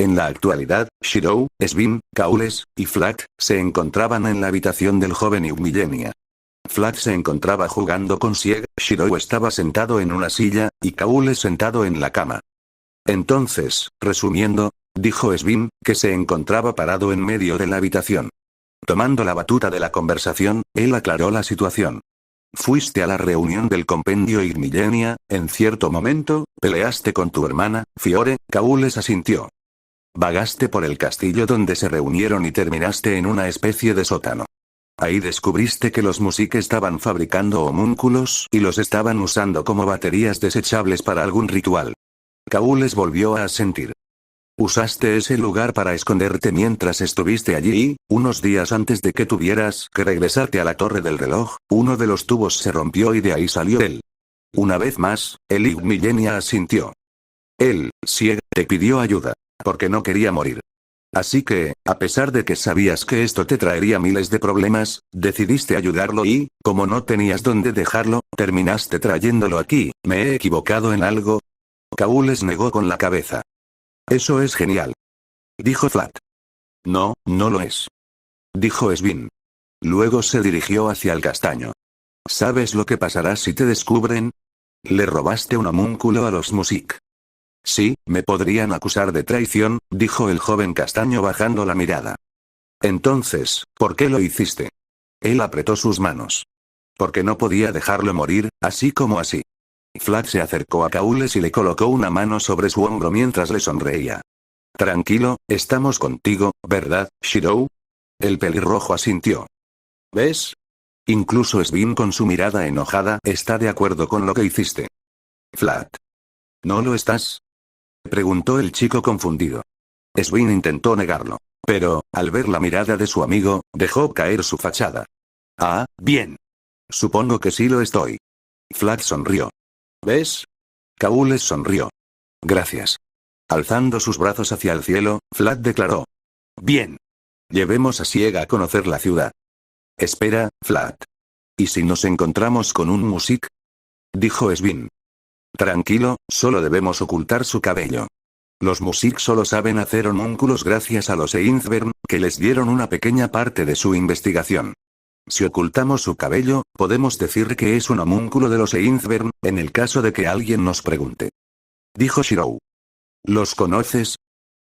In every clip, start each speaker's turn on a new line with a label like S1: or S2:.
S1: En la actualidad, Shirou, Svin, Kaules, y Flat, se encontraban en la habitación del joven Yugmillenia. Flat se encontraba jugando con Sieg, Shirou estaba sentado en una silla, y Kaules sentado en la cama. Entonces, resumiendo, dijo Svin, que se encontraba parado en medio de la habitación. Tomando la batuta de la conversación, él aclaró la situación. Fuiste a la reunión del compendio Yugmillenia, en cierto momento, peleaste con tu hermana, Fiore, Kaules asintió. Vagaste por el castillo donde se reunieron y terminaste en una especie de sótano. Ahí descubriste que los Music estaban fabricando homúnculos y los estaban usando como baterías desechables para algún ritual. Kaules volvió a asentir. Usaste ese lugar para esconderte mientras estuviste allí, y, unos días antes de que tuvieras que regresarte a la torre del reloj, uno de los tubos se rompió y de ahí salió él. Una vez más, el Yugmillenia asintió. Él, Sieg, te pidió ayuda, porque no quería morir. Así que, a pesar de que sabías que esto te traería miles de problemas, decidiste ayudarlo y, como no tenías dónde dejarlo, terminaste trayéndolo aquí. ¿Me he equivocado en algo? Kaules negó con la cabeza. Eso es genial. Dijo Flat. No, no lo es. Dijo Svin. Luego se dirigió hacia el castaño. ¿Sabes lo que pasará si te descubren? Le robaste un homúnculo a los Music. Sí, me podrían acusar de traición, dijo el joven castaño bajando la mirada. Entonces, ¿por qué lo hiciste? Él apretó sus manos. Porque no podía dejarlo morir, así como así. Flat se acercó a Kaules y le colocó una mano sobre su hombro mientras le sonreía. Tranquilo, estamos contigo, ¿verdad, Shirou? El pelirrojo asintió. ¿Ves? Incluso Svin con su mirada enojada está de acuerdo con lo que hiciste. Flat. ¿No lo estás? Preguntó el chico confundido. Svin intentó negarlo. Pero, al ver la mirada de su amigo, dejó caer su fachada. Ah, bien. Supongo que sí lo estoy. Flat sonrió. ¿Ves? Kaules sonrió. Gracias. Alzando sus brazos hacia el cielo, Flat declaró. Bien. Llevemos a Sieg a conocer la ciudad. Espera, Flat. ¿Y si nos encontramos con un Music? Dijo Svin. Tranquilo, solo debemos ocultar su cabello. Los Music solo saben hacer homúnculos gracias a los Einzbern, que les dieron una pequeña parte de su investigación. Si ocultamos su cabello, podemos decir que es un homúnculo de los Einzbern, en el caso de que alguien nos pregunte. Dijo Shirou. ¿Los conoces?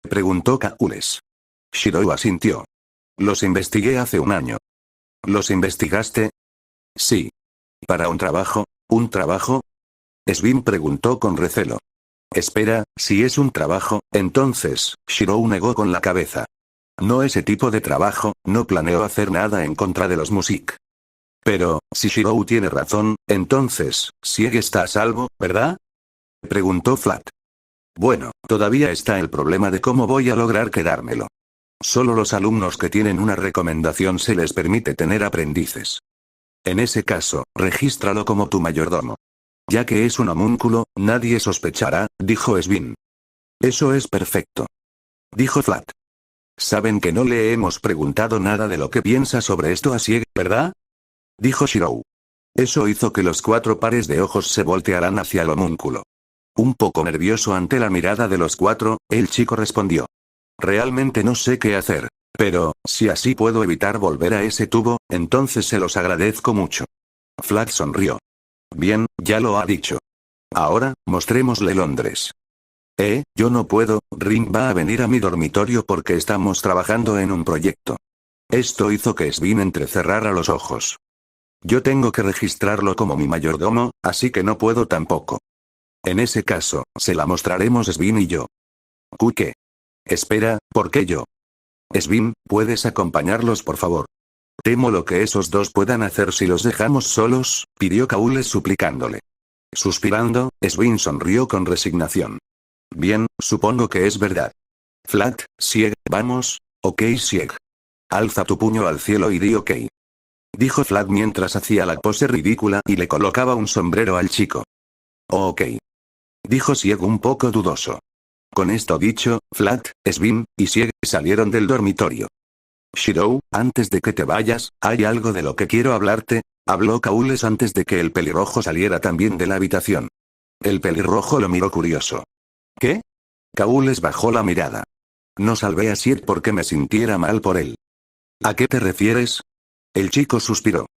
S1: Preguntó Kaules. Shirou asintió. Los investigué hace un año. ¿Los investigaste? Sí. ¿Para un trabajo? ¿Un trabajo? Svin preguntó con recelo. Espera, si es un trabajo, entonces, Shirou negó con la cabeza. No ese tipo de trabajo, no planeo hacer nada en contra de los Music. Pero, si Shirou tiene razón, entonces, Sieg está a salvo, ¿verdad? Preguntó Flat. Bueno, todavía está el problema de cómo voy a lograr quedármelo. Solo los alumnos que tienen una recomendación se les permite tener aprendices. En ese caso, regístralo como tu mayordomo. Ya que es un homúnculo, nadie sospechará, dijo Svin. Eso es perfecto. Dijo Flat. Saben que no le hemos preguntado nada de lo que piensa sobre esto a Sieg, ¿verdad? Dijo Shirou. Eso hizo que los 4 pares de ojos se voltearan hacia el homúnculo. Un poco nervioso ante la mirada de los 4, el chico respondió. Realmente no sé qué hacer. Pero, si así puedo evitar volver a ese tubo, entonces se los agradezco mucho. Flat sonrió. Bien, ya lo ha dicho. Ahora, mostrémosle Londres. Yo no puedo, Rin va a venir a mi dormitorio porque estamos trabajando en un proyecto. Esto hizo que Svin entrecerrara los ojos. Yo tengo que registrarlo como mi mayordomo, así que no puedo tampoco. En ese caso, se la mostraremos Svin y yo. ¿Qué? Espera, ¿por qué yo? Svin, ¿puedes acompañarlos por favor? Temo lo que esos dos puedan hacer si los dejamos solos, pidió Kaules suplicándole. Suspirando, Svin sonrió con resignación. Bien, supongo que es verdad. Flat, Sieg, vamos, ok Sieg. Alza tu puño al cielo y di ok. Dijo Flat mientras hacía la pose ridícula y le colocaba un sombrero al chico. Ok. Dijo Sieg un poco dudoso. Con esto dicho, Flat, Svin, y Sieg, salieron del dormitorio. Shirou, antes de que te vayas, hay algo de lo que quiero hablarte, habló Kaules antes de que el pelirrojo saliera también de la habitación. El pelirrojo lo miró curioso. ¿Qué? Kaules bajó la mirada. No salvé a Sieg porque me sintiera mal por él. ¿A qué te refieres? El chico suspiró.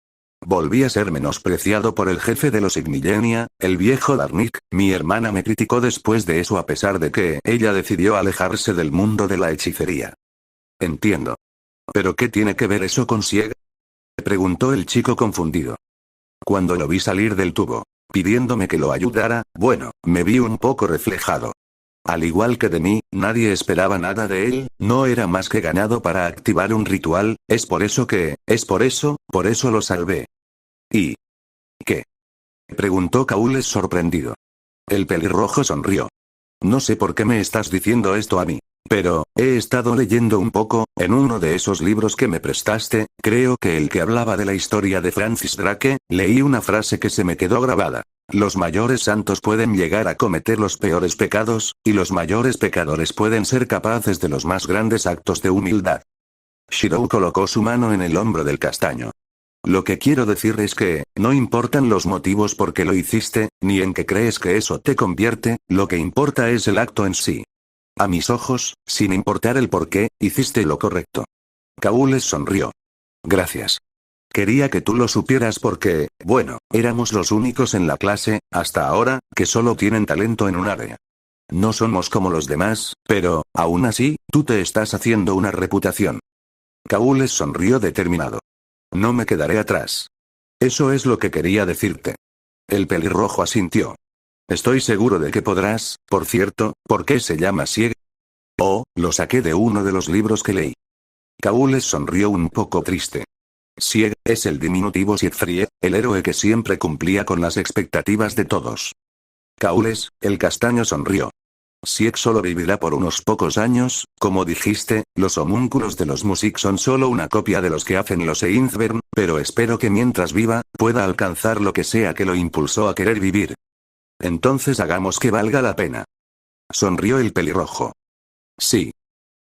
S1: Volví a ser menospreciado por el jefe de los Igmillenia, el viejo Darnik. Mi hermana me criticó después de eso a pesar de que ella decidió alejarse del mundo de la hechicería. Entiendo. ¿Pero qué tiene que ver eso con Sieg? Preguntó el chico confundido. Cuando lo vi salir del tubo, pidiéndome que lo ayudara, bueno, me vi un poco reflejado. Al igual que de mí, nadie esperaba nada de él, no era más que ganado para activar un ritual, por eso lo salvé. ¿Y qué? Preguntó Caules sorprendido. El pelirrojo sonrió. No sé por qué me estás diciendo esto a mí. Pero, he estado leyendo un poco, en uno de esos libros que me prestaste, creo que el que hablaba de la historia de Francis Drake, leí una frase que se me quedó grabada. Los mayores santos pueden llegar a cometer los peores pecados, y los mayores pecadores pueden ser capaces de los más grandes actos de humildad. Shirou colocó su mano en el hombro del castaño. Lo que quiero decir es que, no importan los motivos por qué lo hiciste, ni en qué crees que eso te convierte, lo que importa es el acto en sí. A mis ojos, sin importar el por qué, hiciste lo correcto. Caules sonrió. Gracias. Quería que tú lo supieras porque, bueno, éramos los únicos en la clase, hasta ahora, que solo tienen talento en un área. No somos como los demás, pero, aún así, tú te estás haciendo una reputación. Caules sonrió determinado. No me quedaré atrás. Eso es lo que quería decirte. El pelirrojo asintió. Estoy seguro de que podrás, por cierto, ¿por qué se llama Sieg? Oh, lo saqué de uno de los libros que leí. Caules sonrió un poco triste. Sieg es el diminutivo Siegfried, el héroe que siempre cumplía con las expectativas de todos. Caules, el castaño sonrió. Sieg solo vivirá por unos pocos años, como dijiste, los homúnculos de los Music son solo una copia de los que hacen los Einzbern, pero espero que mientras viva, pueda alcanzar lo que sea que lo impulsó a querer vivir. Entonces hagamos que valga la pena. Sonrió el pelirrojo. Sí.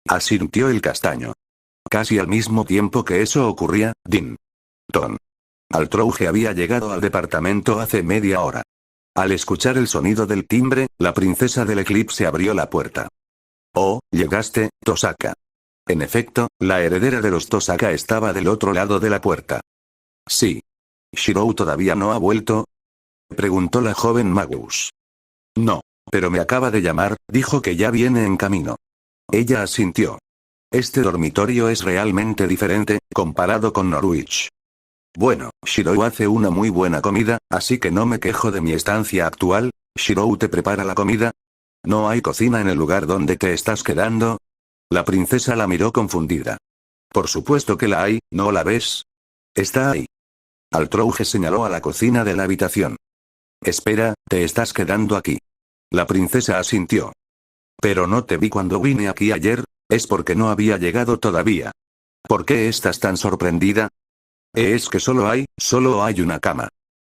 S1: Asintió el castaño. Casi al mismo tiempo que eso ocurría, Din Ton Altrouge había llegado al departamento hace media hora. Al escuchar el sonido del timbre, la princesa del eclipse abrió la puerta. Oh, llegaste, Tosaka. En efecto, la heredera de los Tosaka estaba del otro lado de la puerta. Sí. ¿Shirou todavía no ha vuelto? Preguntó la joven Magus. No. Pero me acaba de llamar, dijo que ya viene en camino. Ella asintió. Este dormitorio es realmente diferente, comparado con Norwich. Bueno, Shirou hace una muy buena comida, así que no me quejo de mi estancia actual. ¿Shirou te prepara la comida? ¿No hay cocina en el lugar donde te estás quedando? La princesa la miró confundida. Por supuesto que la hay, ¿no la ves? Está ahí. Altrouge señaló a la cocina de la habitación. Espera, ¿te estás quedando aquí? La princesa asintió. Pero no te vi cuando vine aquí ayer, es porque no había llegado todavía. ¿Por qué estás tan sorprendida? Es que solo hay una cama.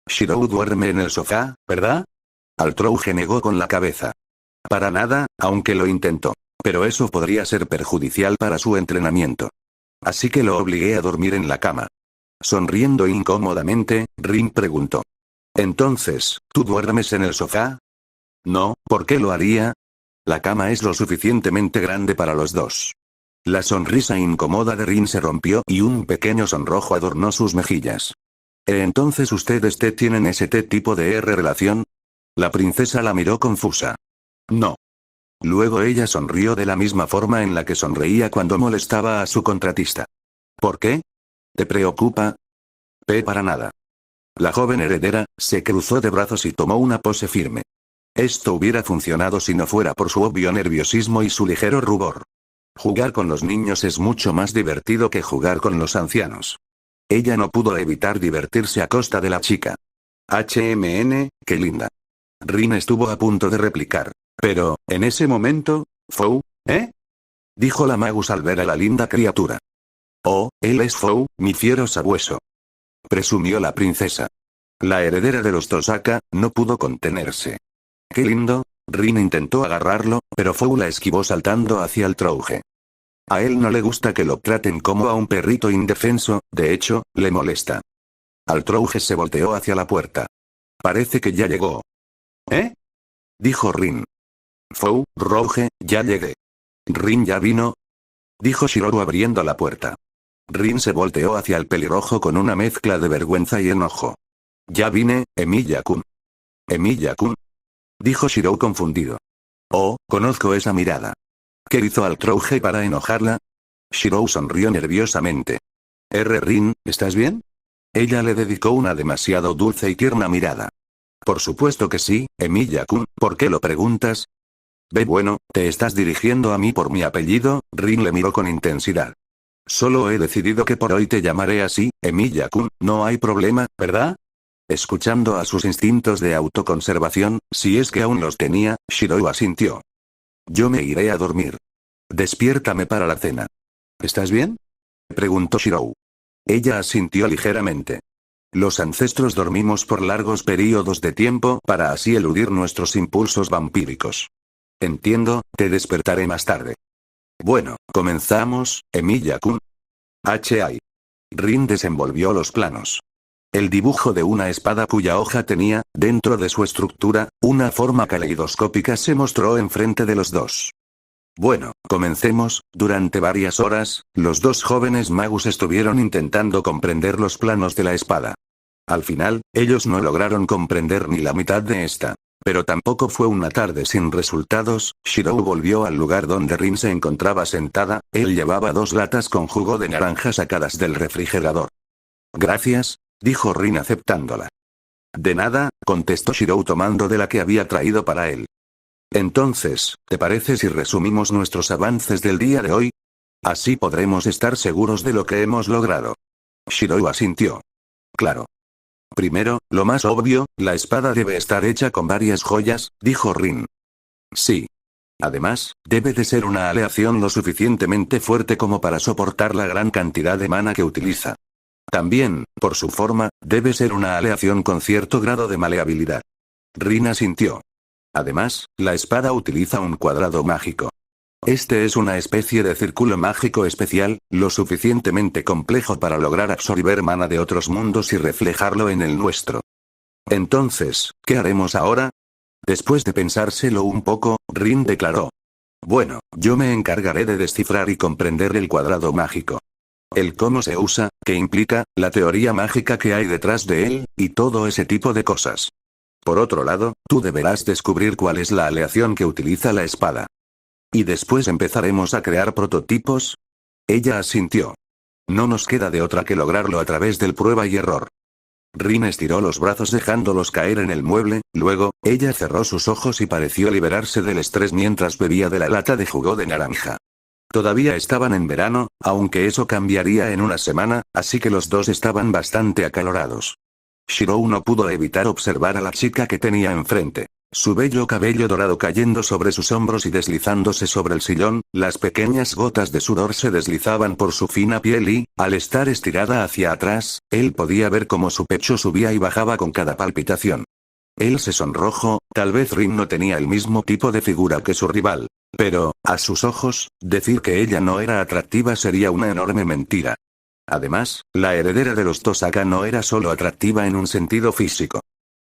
S1: Shirou duerme en el sofá, ¿verdad? Altrouge negó con la cabeza. Para nada, aunque lo intentó. Pero eso podría ser perjudicial para su entrenamiento. Así que lo obligué a dormir en la cama. Sonriendo incómodamente, Rin preguntó. Entonces, ¿tú duermes en el sofá? No, ¿por qué lo haría? La cama es lo suficientemente grande para los dos. La sonrisa incómoda de Rin se rompió y un pequeño sonrojo adornó sus mejillas. ¿Entonces ustedes tienen ese tipo de relación? La princesa la miró confusa. No. Luego ella sonrió de la misma forma en la que sonreía cuando molestaba a su contratista. ¿Por qué? ¿Te preocupa? Para nada. La joven heredera se cruzó de brazos y tomó una pose firme. Esto hubiera funcionado si no fuera por su obvio nerviosismo y su ligero rubor. Jugar con los niños es mucho más divertido que jugar con los ancianos. Ella no pudo evitar divertirse a costa de la chica. Qué linda. Rin estuvo a punto de replicar. Pero, en ese momento, Fou, ¿eh? Dijo la Magus al ver a la linda criatura. Oh, él es Fou, mi fiero sabueso. Presumió la princesa. La heredera de los Tosaka, no pudo contenerse. Qué lindo. Rin intentó agarrarlo, pero Fou la esquivó saltando hacia el Altrouge. A él no le gusta que lo traten como a un perrito indefenso, de hecho, le molesta. Altrouge se volteó hacia la puerta. Parece que ya llegó. ¿Eh? Dijo Rin. Fou, Rouge, ya llegué. ¿Rin ya vino?, dijo Shirou abriendo la puerta. Rin se volteó hacia el pelirrojo con una mezcla de vergüenza y enojo. Ya vine, Emilia-kun. ¿Emilia-kun?, dijo Shirou confundido. Oh, conozco esa mirada. ¿Qué hizo al Trouge para enojarla? Shirou sonrió nerviosamente. Rin, ¿estás bien? Ella le dedicó una demasiado dulce y tierna mirada. Por supuesto que sí, Emilia-kun, ¿por qué lo preguntas? Bueno, ¿te estás dirigiendo a mí por mi apellido? Rin le miró con intensidad. Solo he decidido que por hoy te llamaré así, Emilia-kun, no hay problema, ¿verdad? Escuchando a sus instintos de autoconservación, si es que aún los tenía, Shirou asintió. Yo me iré a dormir. Despiértame para la cena. ¿Estás bien?, preguntó Shirou. Ella asintió ligeramente. Los ancestros dormimos por largos períodos de tiempo para así eludir nuestros impulsos vampíricos. Entiendo, te despertaré más tarde. Bueno, comenzamos, Emilia-kun. H.I. Rin desenvolvió los planos. El dibujo de una espada cuya hoja tenía, dentro de su estructura, una forma caleidoscópica se mostró enfrente de los dos. Bueno, comencemos. Durante varias horas, los dos jóvenes magos estuvieron intentando comprender los planos de la espada. Al final, ellos no lograron comprender ni la mitad de esta. Pero tampoco fue una tarde sin resultados. Shirou volvió al lugar donde Rin se encontraba sentada. Él llevaba 2 latas con jugo de naranja sacadas del refrigerador. Gracias, dijo Rin aceptándola. De nada, contestó Shirou tomando de la que había traído para él. Entonces, ¿te parece si resumimos nuestros avances del día de hoy? Así podremos estar seguros de lo que hemos logrado. Shirou asintió. Claro. Primero, lo más obvio, la espada debe estar hecha con varias joyas, dijo Rin. Sí. Además, debe de ser una aleación lo suficientemente fuerte como para soportar la gran cantidad de mana que utiliza. También, por su forma, debe ser una aleación con cierto grado de maleabilidad. Rin asintió. Además, la espada utiliza un cuadrado mágico. Este es una especie de círculo mágico especial, lo suficientemente complejo para lograr absorber mana de otros mundos y reflejarlo en el nuestro. Entonces, ¿qué haremos ahora? Después de pensárselo un poco, Rin declaró. Bueno, yo me encargaré de descifrar y comprender el cuadrado mágico. El cómo se usa, qué implica, la teoría mágica que hay detrás de él, y todo ese tipo de cosas. Por otro lado, tú deberás descubrir cuál es la aleación que utiliza la espada. ¿Y después empezaremos a crear prototipos? Ella asintió. No nos queda de otra que lograrlo a través del prueba y error. Rin estiró los brazos dejándolos caer en el mueble, luego, ella cerró sus ojos y pareció liberarse del estrés mientras bebía de la lata de jugo de naranja. Todavía estaban en verano, aunque eso cambiaría en una semana, así que los dos estaban bastante acalorados. Shirou no pudo evitar observar a la chica que tenía enfrente. Su bello cabello dorado cayendo sobre sus hombros y deslizándose sobre el sillón, las pequeñas gotas de sudor se deslizaban por su fina piel y, al estar estirada hacia atrás, él podía ver cómo su pecho subía y bajaba con cada palpitación. Él se sonrojó, tal vez Rin no tenía el mismo tipo de figura que su rival. Pero, a sus ojos, decir que ella no era atractiva sería una enorme mentira. Además, la heredera de los Tosaka no era solo atractiva en un sentido físico.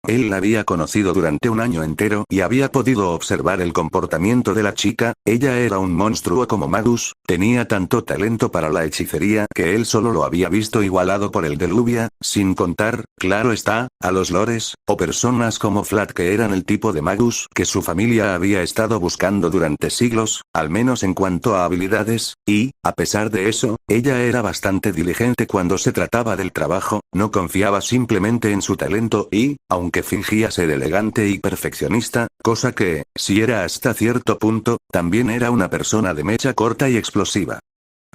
S1: Él la había conocido durante un año entero y había podido observar el comportamiento de la chica. Ella era un monstruo como Magus, tenía tanto talento para la hechicería que él solo lo había visto igualado por el de Luvia, sin contar, claro está, a los lores, o personas como Flat que eran el tipo de Magus que su familia había estado buscando durante siglos, al menos en cuanto a habilidades, y, a pesar de eso, ella era bastante diligente cuando se trataba del trabajo, no confiaba simplemente en su talento y, aunque fingía ser elegante y perfeccionista, cosa que, si era hasta cierto punto, también era una persona de mecha corta y explosiva.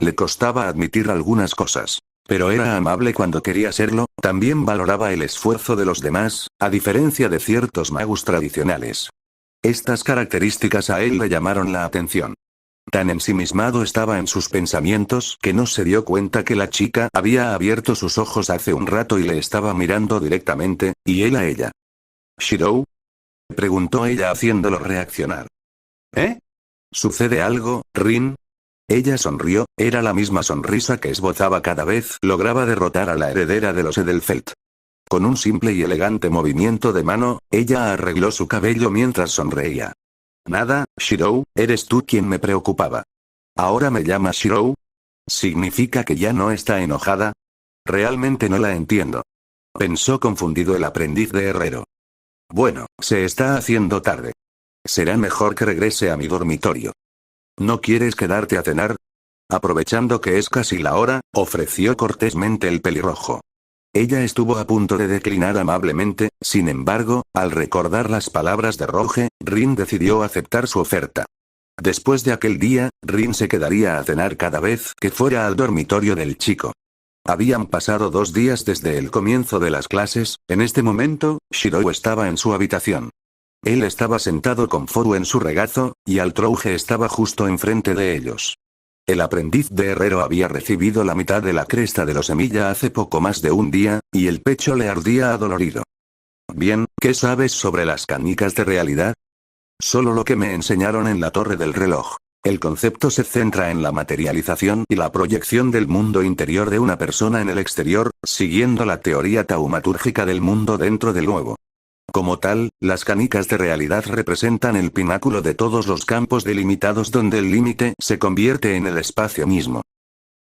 S1: Le costaba admitir algunas cosas. Pero era amable cuando quería serlo, también valoraba el esfuerzo de los demás, a diferencia de ciertos magos tradicionales. Estas características a él le llamaron la atención. Tan ensimismado estaba en sus pensamientos que no se dio cuenta que la chica había abierto sus ojos hace un rato y le estaba mirando directamente, y él a ella. ¿Shirou?, preguntó ella haciéndolo reaccionar. ¿Eh? ¿Sucede algo, Rin? Ella sonrió, era la misma sonrisa que esbozaba cada vez lograba derrotar a la heredera de los Edelfelt. Con un simple y elegante movimiento de mano, ella arregló su cabello mientras sonreía. Nada, Shirou, eres tú quien me preocupaba. ¿Ahora me llamas Shirou? ¿Significa que ya no está enojada? Realmente no la entiendo. Pensó confundido el aprendiz de herrero. Bueno, se está haciendo tarde. Será mejor que regrese a mi dormitorio. ¿No quieres quedarte a cenar? Aprovechando que es casi la hora, ofreció cortésmente el pelirrojo. Ella estuvo a punto de declinar amablemente, sin embargo, al recordar las palabras de Roge, Rin decidió aceptar su oferta. Después de aquel día, Rin se quedaría a cenar cada vez que fuera al dormitorio del chico. Habían pasado 2 días desde el comienzo de las clases, en este momento, Shirou estaba en su habitación. Él estaba sentado con Foru en su regazo, y Altrouge estaba justo enfrente de ellos. El aprendiz de herrero había recibido la mitad de la cresta de los semilla hace poco más de un día, y el pecho le ardía adolorido. Bien, ¿qué sabes sobre las canicas de realidad? Solo lo que me enseñaron en la torre del reloj. El concepto se centra en la materialización y la proyección del mundo interior de una persona en el exterior, siguiendo la teoría taumatúrgica del mundo dentro del nuevo. Como tal, las canicas de realidad representan el pináculo de todos los campos delimitados donde el límite se convierte en el espacio mismo.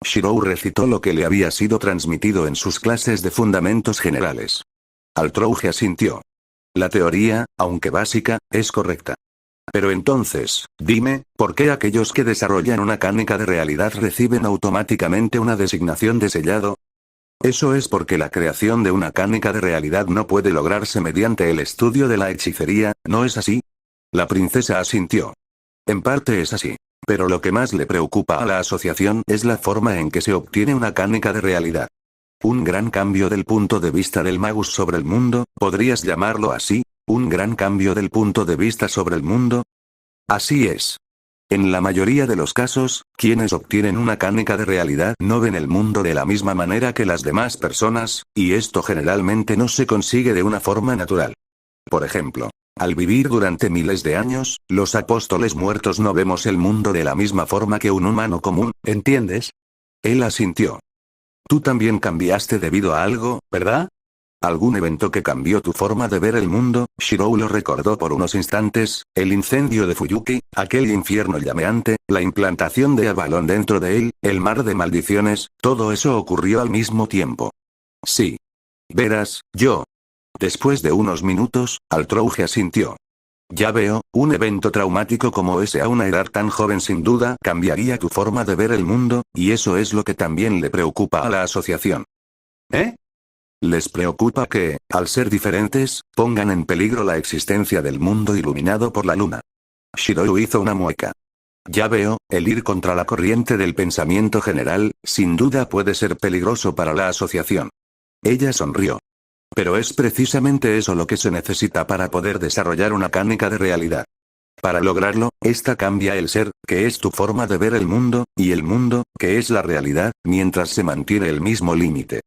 S1: Shirou recitó lo que le había sido transmitido en sus clases de fundamentos generales. Altrouge asintió. La teoría, aunque básica, es correcta. Pero entonces, dime, ¿por qué aquellos que desarrollan una cánica de realidad reciben automáticamente una designación de sellado? Eso es porque la creación de una cánica de realidad no puede lograrse mediante el estudio de la hechicería, ¿no es así? La princesa asintió. En parte es así. Pero lo que más le preocupa a la asociación es la forma en que se obtiene una cánica de realidad. Un gran cambio del punto de vista del magus sobre el mundo, ¿podrías llamarlo así? ¿Un gran cambio del punto de vista sobre el mundo? Así es. En la mayoría de los casos, quienes obtienen una cánica de realidad no ven el mundo de la misma manera que las demás personas, y esto generalmente no se consigue de una forma natural. Por ejemplo, al vivir durante miles de años, los apóstoles muertos no vemos el mundo de la misma forma que un humano común, ¿entiendes? Él asintió. Tú también cambiaste debido a algo, ¿verdad? ¿Algún evento que cambió tu forma de ver el mundo? Shirou lo recordó por unos instantes, el incendio de Fuyuki, aquel infierno llameante, la implantación de Avalon dentro de él, el mar de maldiciones, todo eso ocurrió al mismo tiempo. Sí. Verás, yo. Después de unos minutos, Altrouge asintió. Ya veo, un evento traumático como ese a una edad tan joven sin duda cambiaría tu forma de ver el mundo, y eso es lo que también le preocupa a la asociación. ¿Eh? Les preocupa que, al ser diferentes, pongan en peligro la existencia del mundo iluminado por la luna. Shirou hizo una mueca. Ya veo, el ir contra la corriente del pensamiento general, sin duda puede ser peligroso para la asociación. Ella sonrió. Pero es precisamente eso lo que se necesita para poder desarrollar una cánica de realidad. Para lograrlo, esta cambia el ser, que es tu forma de ver el mundo, y el mundo, que es la realidad, mientras se mantiene el mismo límite.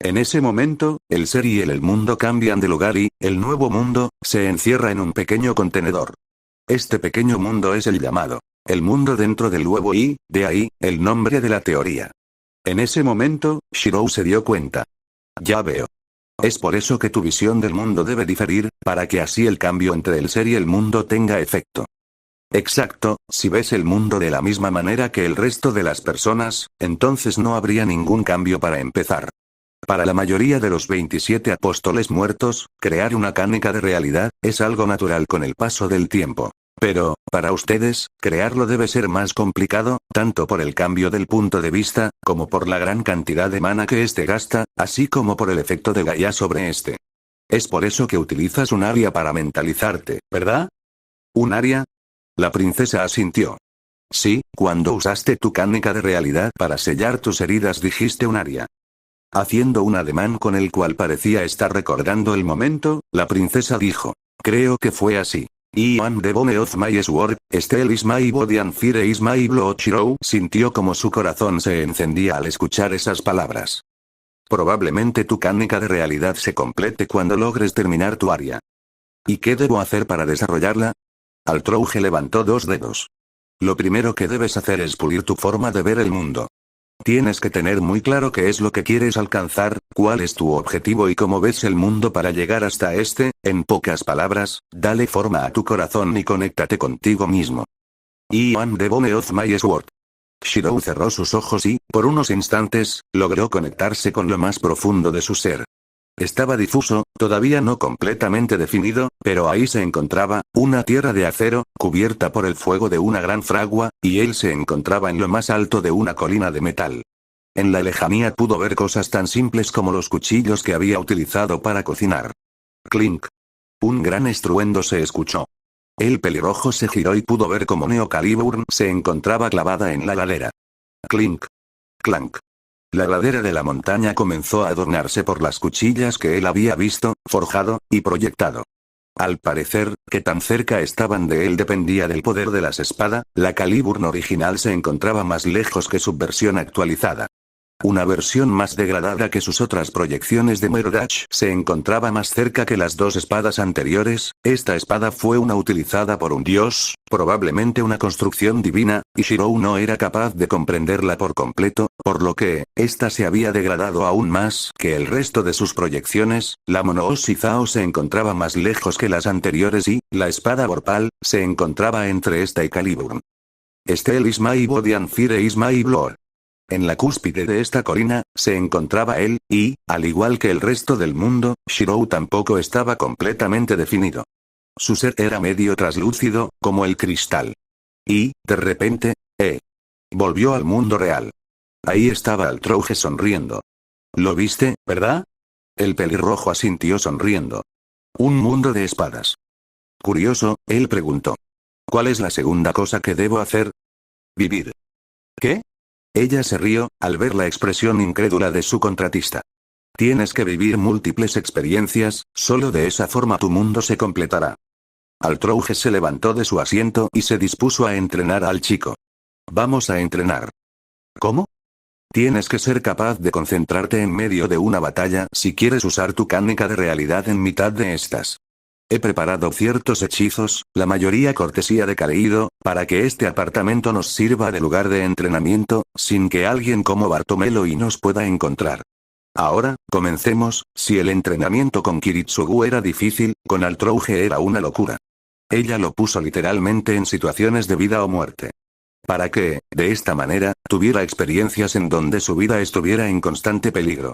S1: En ese momento, el ser y el mundo cambian de lugar y, el nuevo mundo, se encierra en un pequeño contenedor. Este pequeño mundo es el llamado, el mundo dentro del nuevo y, de ahí, el nombre de la teoría. En ese momento, Shirou se dio cuenta. Ya veo. Es por eso que tu visión del mundo debe diferir, para que así el cambio entre el ser y el mundo tenga efecto. Exacto, si ves el mundo de la misma manera que el resto de las personas, entonces no habría ningún cambio para empezar. Para la mayoría de los 27 apóstoles muertos, crear una cánica de realidad, es algo natural con el paso del tiempo. Pero, para ustedes, crearlo debe ser más complicado, tanto por el cambio del punto de vista, como por la gran cantidad de mana que este gasta, así como por el efecto de Gaia sobre este. Es por eso que utilizas un área para mentalizarte, ¿verdad? ¿Un área? La princesa asintió. Sí, cuando usaste tu cánica de realidad para sellar tus heridas dijiste un área. Haciendo un ademán con el cual parecía estar recordando el momento, la princesa dijo. Creo que fue así. I am the bone of my sword, steel is my body and fire is my blood. Shirou sintió como su corazón se encendía al escuchar esas palabras. Probablemente tu cánica de realidad se complete cuando logres terminar tu área. ¿Y qué debo hacer para desarrollarla? Altrouge levantó 2 dedos. Lo primero que debes hacer es pulir tu forma de ver el mundo. Tienes que tener muy claro qué es lo que quieres alcanzar, cuál es tu objetivo y cómo ves el mundo para llegar hasta este. En pocas palabras, dale forma a tu corazón y conéctate contigo mismo. I am the bone of my sword. Shirou cerró sus ojos y, por unos instantes, logró conectarse con lo más profundo de su ser. Estaba difuso, todavía no completamente definido, pero ahí se encontraba, una tierra de acero, cubierta por el fuego de una gran fragua, y él se encontraba en lo más alto de una colina de metal. En la lejanía pudo ver cosas tan simples como los cuchillos que había utilizado para cocinar. Clink. Un gran estruendo se escuchó. El pelirrojo se giró y pudo ver cómo Neo Caliburn se encontraba clavada en la ladera. Clink. Clank. La ladera de la montaña comenzó a adornarse por las cuchillas que él había visto, forjado, y proyectado. Al parecer, que tan cerca estaban de él dependía del poder de las espadas, la Caliburn original se encontraba más lejos que su versión actualizada. Una versión más degradada que sus otras proyecciones de Merdach se encontraba más cerca que las dos espadas anteriores. Esta espada fue una utilizada por un dios, probablemente una construcción divina, y Shirou no era capaz de comprenderla por completo, por lo que, esta se había degradado aún más que el resto de sus proyecciones. La Mono Shizao se encontraba más lejos que las anteriores y, la espada Vorpal, se encontraba entre esta y Caliburn. Steel is my body and fire is my blood. En la cúspide de esta colina, se encontraba él, y, al igual que el resto del mundo, Shirou tampoco estaba completamente definido. Su ser era medio traslúcido, como el cristal. Y, de repente, volvió al mundo real. Ahí estaba Altrouge sonriendo. ¿Lo viste, verdad? El pelirrojo asintió sonriendo. Un mundo de espadas. Curioso, él preguntó. ¿Cuál es la segunda cosa que debo hacer? Vivir. ¿Qué? Ella se rió, al ver la expresión incrédula de su contratista. Tienes que vivir múltiples experiencias, solo de esa forma tu mundo se completará. Altrouge se levantó de su asiento y se dispuso a entrenar al chico. Vamos a entrenar. ¿Cómo? Tienes que ser capaz de concentrarte en medio de una batalla si quieres usar tu cánica de realidad en mitad de estas. He preparado ciertos hechizos, la mayoría cortesía de Kaleido, para que este apartamento nos sirva de lugar de entrenamiento, sin que alguien como Bartomelo y nos pueda encontrar. Ahora, comencemos. Si el entrenamiento con Kiritsugu era difícil, con Altrouge era una locura. Ella lo puso literalmente en situaciones de vida o muerte. Para que, de esta manera, tuviera experiencias en donde su vida estuviera en constante peligro.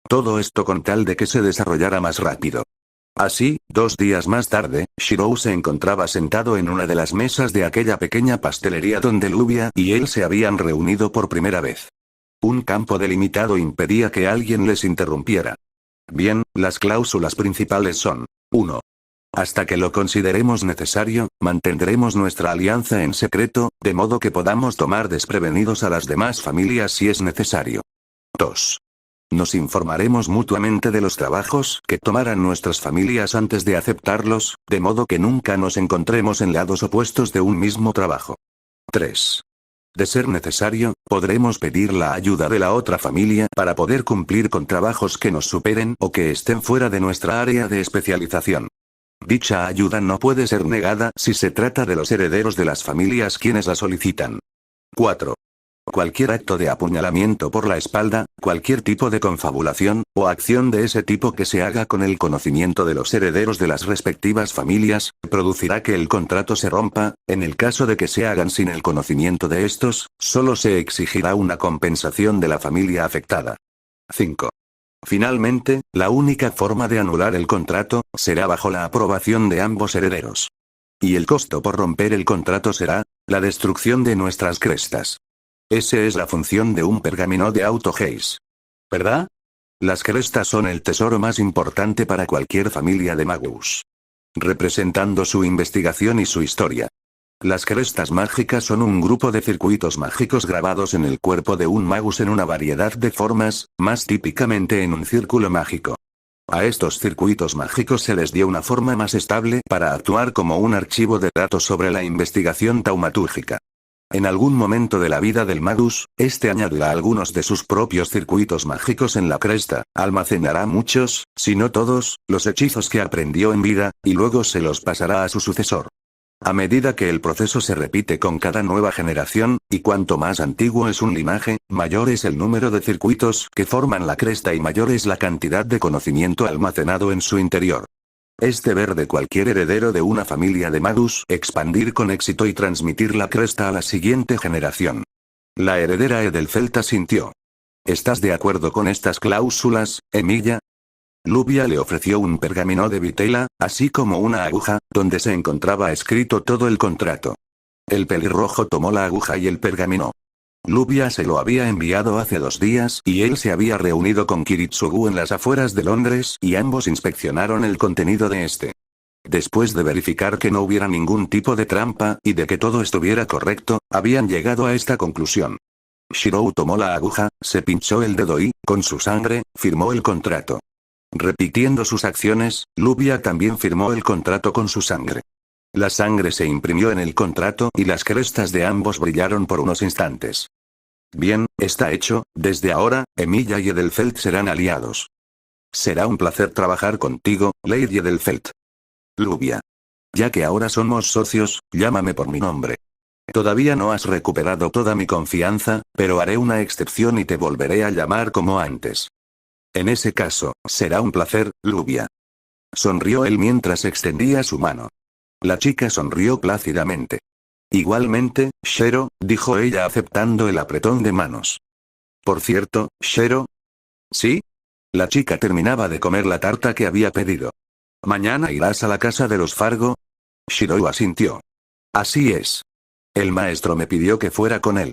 S1: Todo esto con tal de que se desarrollara más rápido. Así, 2 días más tarde, Shirou se encontraba sentado en una de las mesas de aquella pequeña pastelería donde Lubia y él se habían reunido por primera vez. Un campo delimitado impedía que alguien les interrumpiera. Bien, las cláusulas principales son: 1. Hasta que lo consideremos necesario, mantendremos nuestra alianza en secreto, de modo que podamos tomar desprevenidos a las demás familias si es necesario. 2. Nos informaremos mutuamente de los trabajos que tomaran nuestras familias antes de aceptarlos, de modo que nunca nos encontremos en lados opuestos de un mismo trabajo. 3. De ser necesario, podremos pedir la ayuda de la otra familia para poder cumplir con trabajos que nos superen o que estén fuera de nuestra área de especialización. Dicha ayuda no puede ser negada si se trata de los herederos de las familias quienes la solicitan. 4. Cualquier acto de apuñalamiento por la espalda, cualquier tipo de confabulación, o acción de ese tipo que se haga con el conocimiento de los herederos de las respectivas familias, producirá que el contrato se rompa. En el caso de que se hagan sin el conocimiento de estos, solo se exigirá una compensación de la familia afectada. 5. Finalmente, la única forma de anular el contrato, será bajo la aprobación de ambos herederos. Y el costo por romper el contrato será la destrucción de nuestras crestas. Esa es la función de un pergamino de auto-haze. ¿Verdad? Las crestas son el tesoro más importante para cualquier familia de magus. Representando su investigación y su historia. Las crestas mágicas son un grupo de circuitos mágicos grabados en el cuerpo de un magus en una variedad de formas, más típicamente en un círculo mágico. A estos circuitos mágicos se les dio una forma más estable para actuar como un archivo de datos sobre la investigación taumatúrgica. En algún momento de la vida del magus, este añadirá algunos de sus propios circuitos mágicos en la cresta, almacenará muchos, si no todos, los hechizos que aprendió en vida, y luego se los pasará a su sucesor. A medida que el proceso se repite con cada nueva generación, y cuanto más antiguo es un linaje, mayor es el número de circuitos que forman la cresta y mayor es la cantidad de conocimiento almacenado en su interior. Es deber de cualquier heredero de una familia de magus expandir con éxito y transmitir la cresta a la siguiente generación. La heredera Edelfelt asintió. ¿Estás de acuerdo con estas cláusulas, Emilia? Lubia le ofreció un pergamino de vitela, así como una aguja, donde se encontraba escrito todo el contrato. El pelirrojo tomó la aguja y el pergamino. Lubia se lo había enviado hace 2 días y él se había reunido con Kiritsugu en las afueras de Londres y ambos inspeccionaron el contenido de este. Después de verificar que no hubiera ningún tipo de trampa y de que todo estuviera correcto, habían llegado a esta conclusión. Shirou tomó la aguja, se pinchó el dedo y, con su sangre, firmó el contrato. Repitiendo sus acciones, Lubia también firmó el contrato con su sangre. La sangre se imprimió en el contrato y las crestas de ambos brillaron por unos instantes. Bien, está hecho, desde ahora, Emilia y Edelfelt serán aliados. Será un placer trabajar contigo, Lady Edelfelt. Lubia. Ya que ahora somos socios, llámame por mi nombre. Todavía no has recuperado toda mi confianza, pero haré una excepción y te volveré a llamar como antes. En ese caso, será un placer, Lubia. Sonrió él mientras extendía su mano. La chica sonrió plácidamente. Igualmente, Shero, dijo ella aceptando el apretón de manos. Por cierto, Shero. ¿Sí? La chica terminaba de comer la tarta que había pedido. ¿Mañana irás a la casa de los Fargo? Shirou asintió. Así es. El maestro me pidió que fuera con él.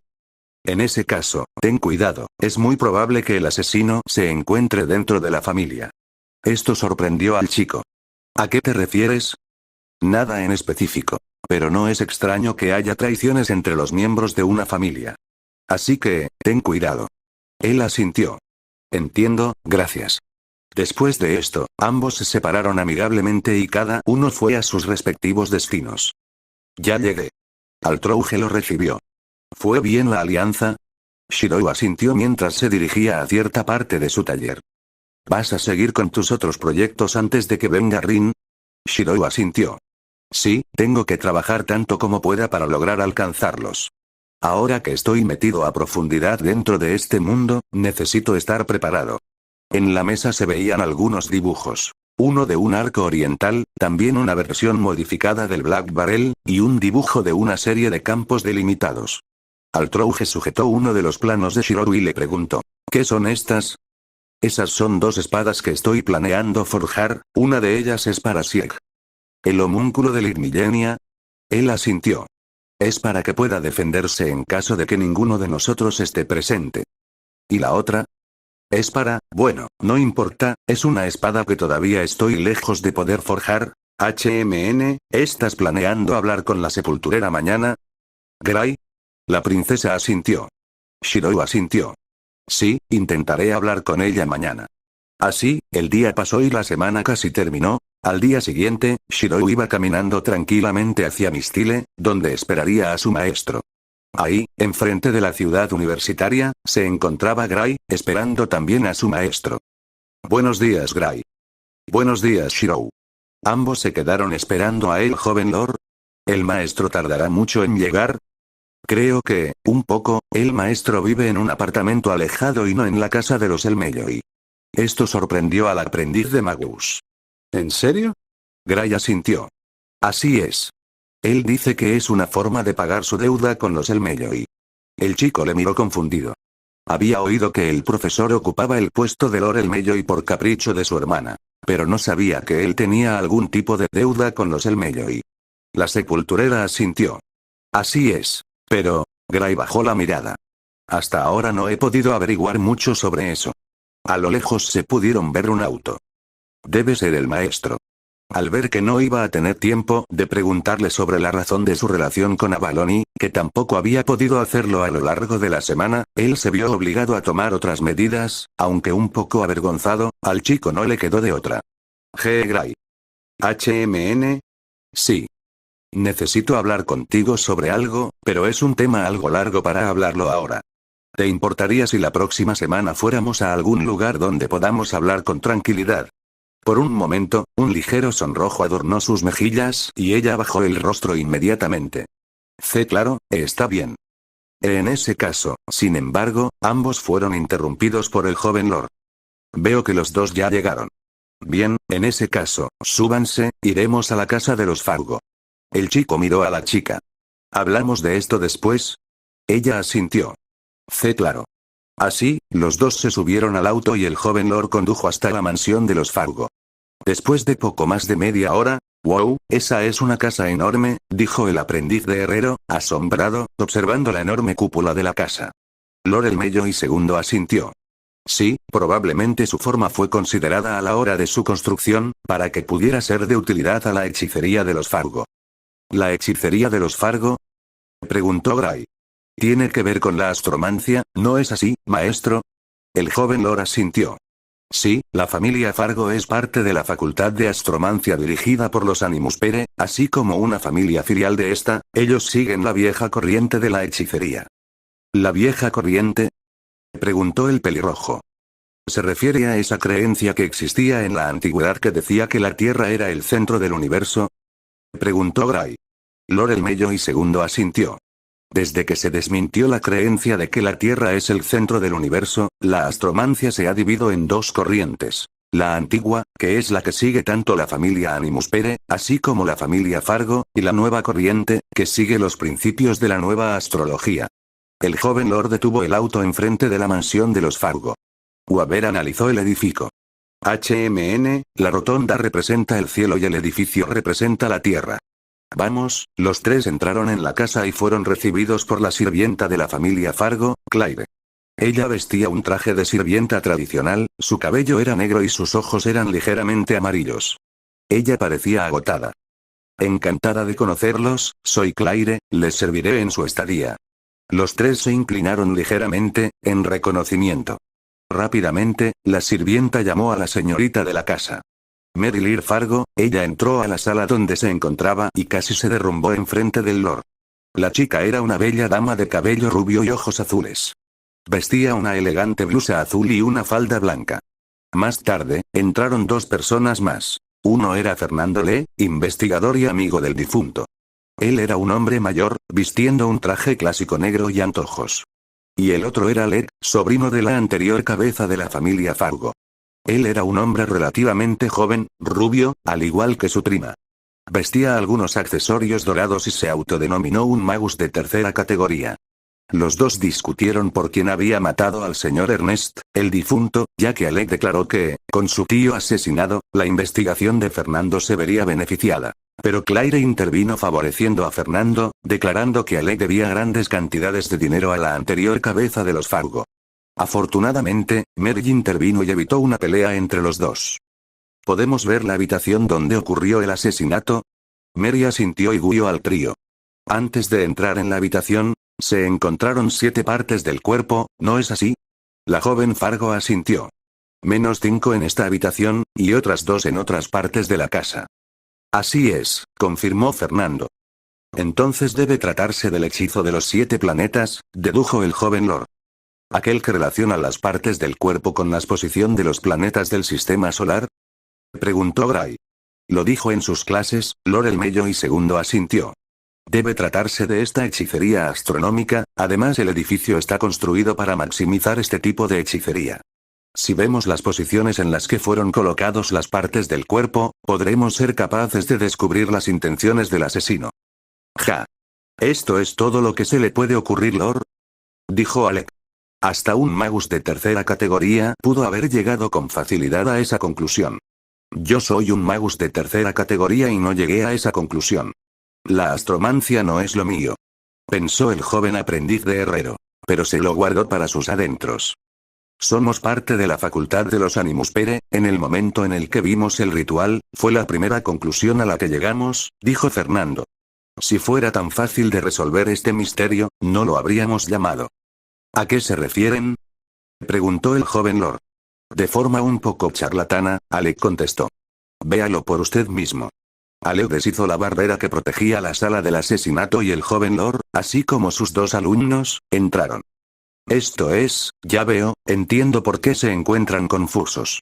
S1: En ese caso, ten cuidado, es muy probable que el asesino se encuentre dentro de la familia. Esto sorprendió al chico. ¿A qué te refieres? Nada en específico. Pero no es extraño que haya traiciones entre los miembros de una familia. Así que, ten cuidado. Él asintió. Entiendo, gracias. Después de esto, ambos se separaron amigablemente y cada uno fue a sus respectivos destinos. Ya llegué. Altrouge lo recibió. ¿Fue bien la alianza? Shirou asintió mientras se dirigía a cierta parte de su taller. ¿Vas a seguir con tus otros proyectos antes de que venga Rin? Shirou asintió. Sí, tengo que trabajar tanto como pueda para lograr alcanzarlos. Ahora que estoy metido a profundidad dentro de este mundo, necesito estar preparado. En la mesa se veían algunos dibujos. Uno de un arco oriental, también una versión modificada del Black Barrel, y un dibujo de una serie de campos delimitados. Altrouge sujetó uno de los planos de Shirou y le preguntó, ¿qué son estas? Esas son 2 espadas que estoy planeando forjar, una de ellas es para Sieg. ¿El homúnculo de Ligmillenia? Él asintió. Es para que pueda defenderse en caso de que ninguno de nosotros esté presente. ¿Y la otra? Es para, bueno, no importa, es una espada que todavía estoy lejos de poder forjar. ¿Estás planeando hablar con la sepulturera mañana? ¿Gray? La princesa asintió. Shirou asintió. Sí, intentaré hablar con ella mañana. Así, el día pasó y la semana casi terminó. Al día siguiente, Shirou iba caminando tranquilamente hacia Mistile, donde esperaría a su maestro. Ahí, enfrente de la ciudad universitaria, se encontraba Gray, esperando también a su maestro. Buenos días, Gray. Buenos días, Shirou. Ambos se quedaron esperando a él, joven Lord. ¿El maestro tardará mucho en llegar? Creo que, un poco, el maestro vive en un apartamento alejado y no en la casa de los Elmelloi. Esto sorprendió al aprendiz de Magus. ¿En serio? Gray asintió. Así es. Él dice que es una forma de pagar su deuda con los Elmelloi. El chico le miró confundido. Había oído que el profesor ocupaba el puesto de Lord Elmelloi por capricho de su hermana, pero no sabía que él tenía algún tipo de deuda con los Elmelloi. La sepulturera asintió. Así es. Pero, Gray bajó la mirada. Hasta ahora no he podido averiguar mucho sobre eso. A lo lejos se pudieron ver un auto. Debe ser el maestro. Al ver que no iba a tener tiempo de preguntarle sobre la razón de su relación con Avalon y que tampoco había podido hacerlo a lo largo de la semana, él se vio obligado a tomar otras medidas, aunque un poco avergonzado, al chico no le quedó de otra. G. Gray. Sí. Necesito hablar contigo sobre algo, pero es un tema algo largo para hablarlo ahora. ¿Te importaría si la próxima semana fuéramos a algún lugar donde podamos hablar con tranquilidad? Por un momento, un ligero sonrojo adornó sus mejillas y ella bajó el rostro inmediatamente. Claro, está bien. En ese caso, sin embargo, ambos fueron interrumpidos por el joven Lord. Veo que los dos ya llegaron. Bien, en ese caso, súbanse, iremos a la casa de los Fargo. El chico miró a la chica. ¿Hablamos de esto después? Ella asintió. Claro. Así, los dos se subieron al auto y el joven Lord condujo hasta la mansión de los Fargo. Después de poco más de media hora, «Wow, esa es una casa enorme», dijo el aprendiz de herrero, asombrado, observando la enorme cúpula de la casa. Lord el Mello y segundo asintió. Sí, probablemente su forma fue considerada a la hora de su construcción, para que pudiera ser de utilidad a la hechicería de los Fargo. ¿La hechicería de los Fargo?, preguntó Gray. Tiene que ver con la astromancia, ¿no es así, maestro? El joven Lord asintió. Sí, la familia Fargo es parte de la facultad de astromancia dirigida por los Animus Pere, así como una familia filial de esta, ellos siguen la vieja corriente de la hechicería. ¿La vieja corriente?, preguntó el pelirrojo. ¿Se refiere a esa creencia que existía en la antigüedad que decía que la Tierra era el centro del universo?, preguntó Gray. Lord el Mello y segundo asintió. Desde que se desmintió la creencia de que la Tierra es el centro del universo, la astromancia se ha dividido en dos corrientes. La antigua, que es la que sigue tanto la familia Animus Pere, así como la familia Fargo, y la nueva corriente, que sigue los principios de la nueva astrología. El joven Lord detuvo el auto enfrente de la mansión de los Fargo. Weaver analizó el edificio. La rotonda representa el cielo y el edificio representa la tierra. Vamos, los tres entraron en la casa y fueron recibidos por la sirvienta de la familia Fargo, Claire. Ella vestía un traje de sirvienta tradicional, su cabello era negro y sus ojos eran ligeramente amarillos. Ella parecía agotada. Encantada de conocerlos, soy Claire, les serviré en su estadía. Los tres se inclinaron ligeramente, en reconocimiento. Rápidamente, la sirvienta llamó a la señorita de la casa. Mary Lear Fargo, ella entró a la sala donde se encontraba y casi se derrumbó enfrente del Lord. La chica era una bella dama de cabello rubio y ojos azules. Vestía una elegante blusa azul y una falda blanca. Más tarde, entraron dos personas más. Uno era Fernando Lee, investigador y amigo del difunto. Él era un hombre mayor, vistiendo un traje clásico negro y antojos. Y el otro era Led, sobrino de la anterior cabeza de la familia Fargo. Él era un hombre relativamente joven, rubio, al igual que su prima. Vestía algunos accesorios dorados y se autodenominó un magus de tercera categoría. Los dos discutieron por quién había matado al señor Ernest, el difunto, ya que Alec declaró que, con su tío asesinado, la investigación de Fernando se vería beneficiada. Pero Claire intervino favoreciendo a Fernando, declarando que Alec debía grandes cantidades de dinero a la anterior cabeza de los Fargo. Afortunadamente, Mary intervino y evitó una pelea entre los dos. ¿Podemos ver la habitación donde ocurrió el asesinato? Mary asintió y guió al trío. Antes de entrar en la habitación, se encontraron 7 partes del cuerpo, ¿no es así? La joven Fargo asintió. -5 en esta habitación, y otras 2 en otras partes de la casa. Así es, confirmó Fernando. Entonces debe tratarse del hechizo de los 7 planetas, dedujo el joven Lord. ¿Aquel que relaciona las partes del cuerpo con la posición de los planetas del sistema solar?, preguntó Gray. Lo dijo en sus clases, Lord el Mello y segundo asintió. Debe tratarse de esta hechicería astronómica, además el edificio está construido para maximizar este tipo de hechicería. Si vemos las posiciones en las que fueron colocados las partes del cuerpo, podremos ser capaces de descubrir las intenciones del asesino. Ja. ¿Esto es todo lo que se le puede ocurrir, Lord?, dijo Alec. Hasta un magus de tercera categoría pudo haber llegado con facilidad a esa conclusión. Yo soy un magus de tercera categoría y no llegué a esa conclusión. La astromancia no es lo mío. Pensó el joven aprendiz de herrero. Pero se lo guardó para sus adentros. Somos parte de la facultad de los Animus Pere, en el momento en el que vimos el ritual, fue la primera conclusión a la que llegamos, dijo Fernando. Si fuera tan fácil de resolver este misterio, no lo habríamos llamado. ¿A qué se refieren?, preguntó el joven Lord. De forma un poco charlatana, Alec contestó. Véalo por usted mismo. Alec deshizo la barrera que protegía la sala del asesinato y el joven Lord, así como sus 2 alumnos, entraron. Esto es, ya veo, entiendo por qué se encuentran confusos.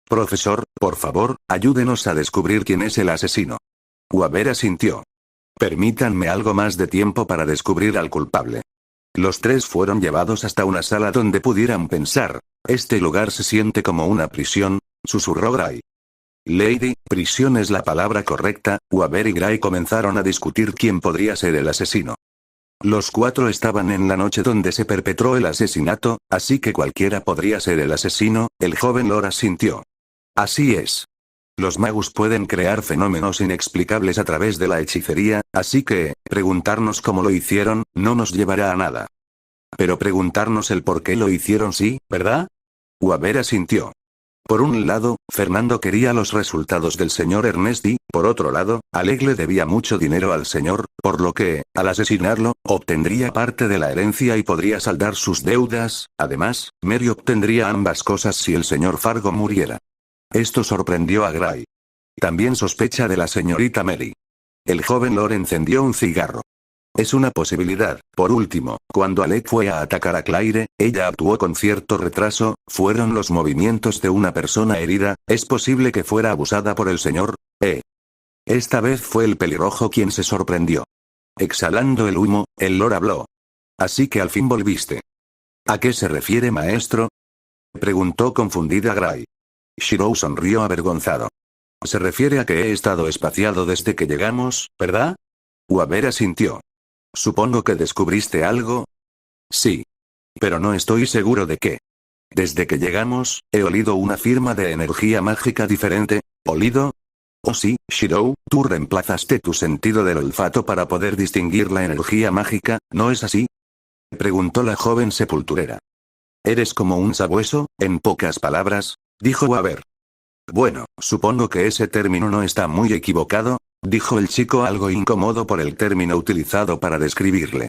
S1: Profesor, por favor, ayúdenos a descubrir quién es el asesino. Weaver asintió. Permítanme algo más de tiempo para descubrir al culpable. Los tres fueron llevados hasta una sala donde pudieran pensar. Este lugar se siente como una prisión, susurró Gray. Lady, prisión es la palabra correcta. Weaver y Gray comenzaron a discutir quién podría ser el asesino. Los cuatro estaban en la noche donde se perpetró el asesinato, así que cualquiera podría ser el asesino. El joven Lord asintió. Así es. Los magos pueden crear fenómenos inexplicables a través de la hechicería, así que, preguntarnos cómo lo hicieron, no nos llevará a nada. Pero preguntarnos el por qué lo hicieron sí, ¿verdad? Weaver asintió. Por un lado, Fernando quería los resultados del señor Ernest y, por otro lado, Alec le debía mucho dinero al señor, por lo que, al asesinarlo, obtendría parte de la herencia y podría saldar sus deudas. Además, Mary obtendría ambas cosas si el señor Fargo muriera. Esto sorprendió a Gray. También sospecha de la señorita Mary. El joven Lord encendió un cigarro. Es una posibilidad. Por último, cuando Alec fue a atacar a Claire, ella actuó con cierto retraso. Fueron los movimientos de una persona herida. ¿Es posible que fuera abusada por el señor? Esta vez fue el pelirrojo quien se sorprendió. Exhalando el humo, el Lord habló. Así que al fin volviste. ¿A qué se refiere, maestro? Preguntó confundida Gray. Shirou sonrió avergonzado. Se refiere a que he estado espaciado desde que llegamos, ¿verdad? Weaver asintió. Supongo que descubriste algo. Sí. Pero no estoy seguro de qué. Desde que llegamos, he olido una firma de energía mágica diferente. ¿Olido? Oh sí, Shirou, tú reemplazaste tu sentido del olfato para poder distinguir la energía mágica, ¿no es así? Preguntó la joven sepulturera. Eres como un sabueso, en pocas palabras, dijo Weaver. Bueno, supongo que ese término no está muy equivocado, dijo el chico algo incómodo por el término utilizado para describirle.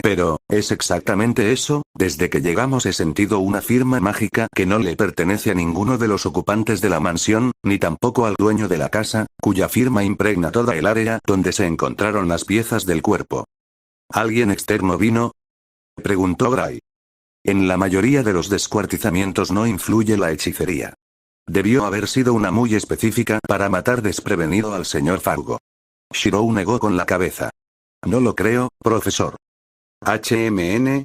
S1: Pero, es exactamente eso. Desde que llegamos he sentido una firma mágica que no le pertenece a ninguno de los ocupantes de la mansión, ni tampoco al dueño de la casa, cuya firma impregna toda el área donde se encontraron las piezas del cuerpo. ¿Alguien externo vino? Preguntó Gray. En la mayoría de los descuartizamientos no influye la hechicería. Debió haber sido una muy específica para matar desprevenido al señor Fargo. Shirou negó con la cabeza. No lo creo, profesor. HMN.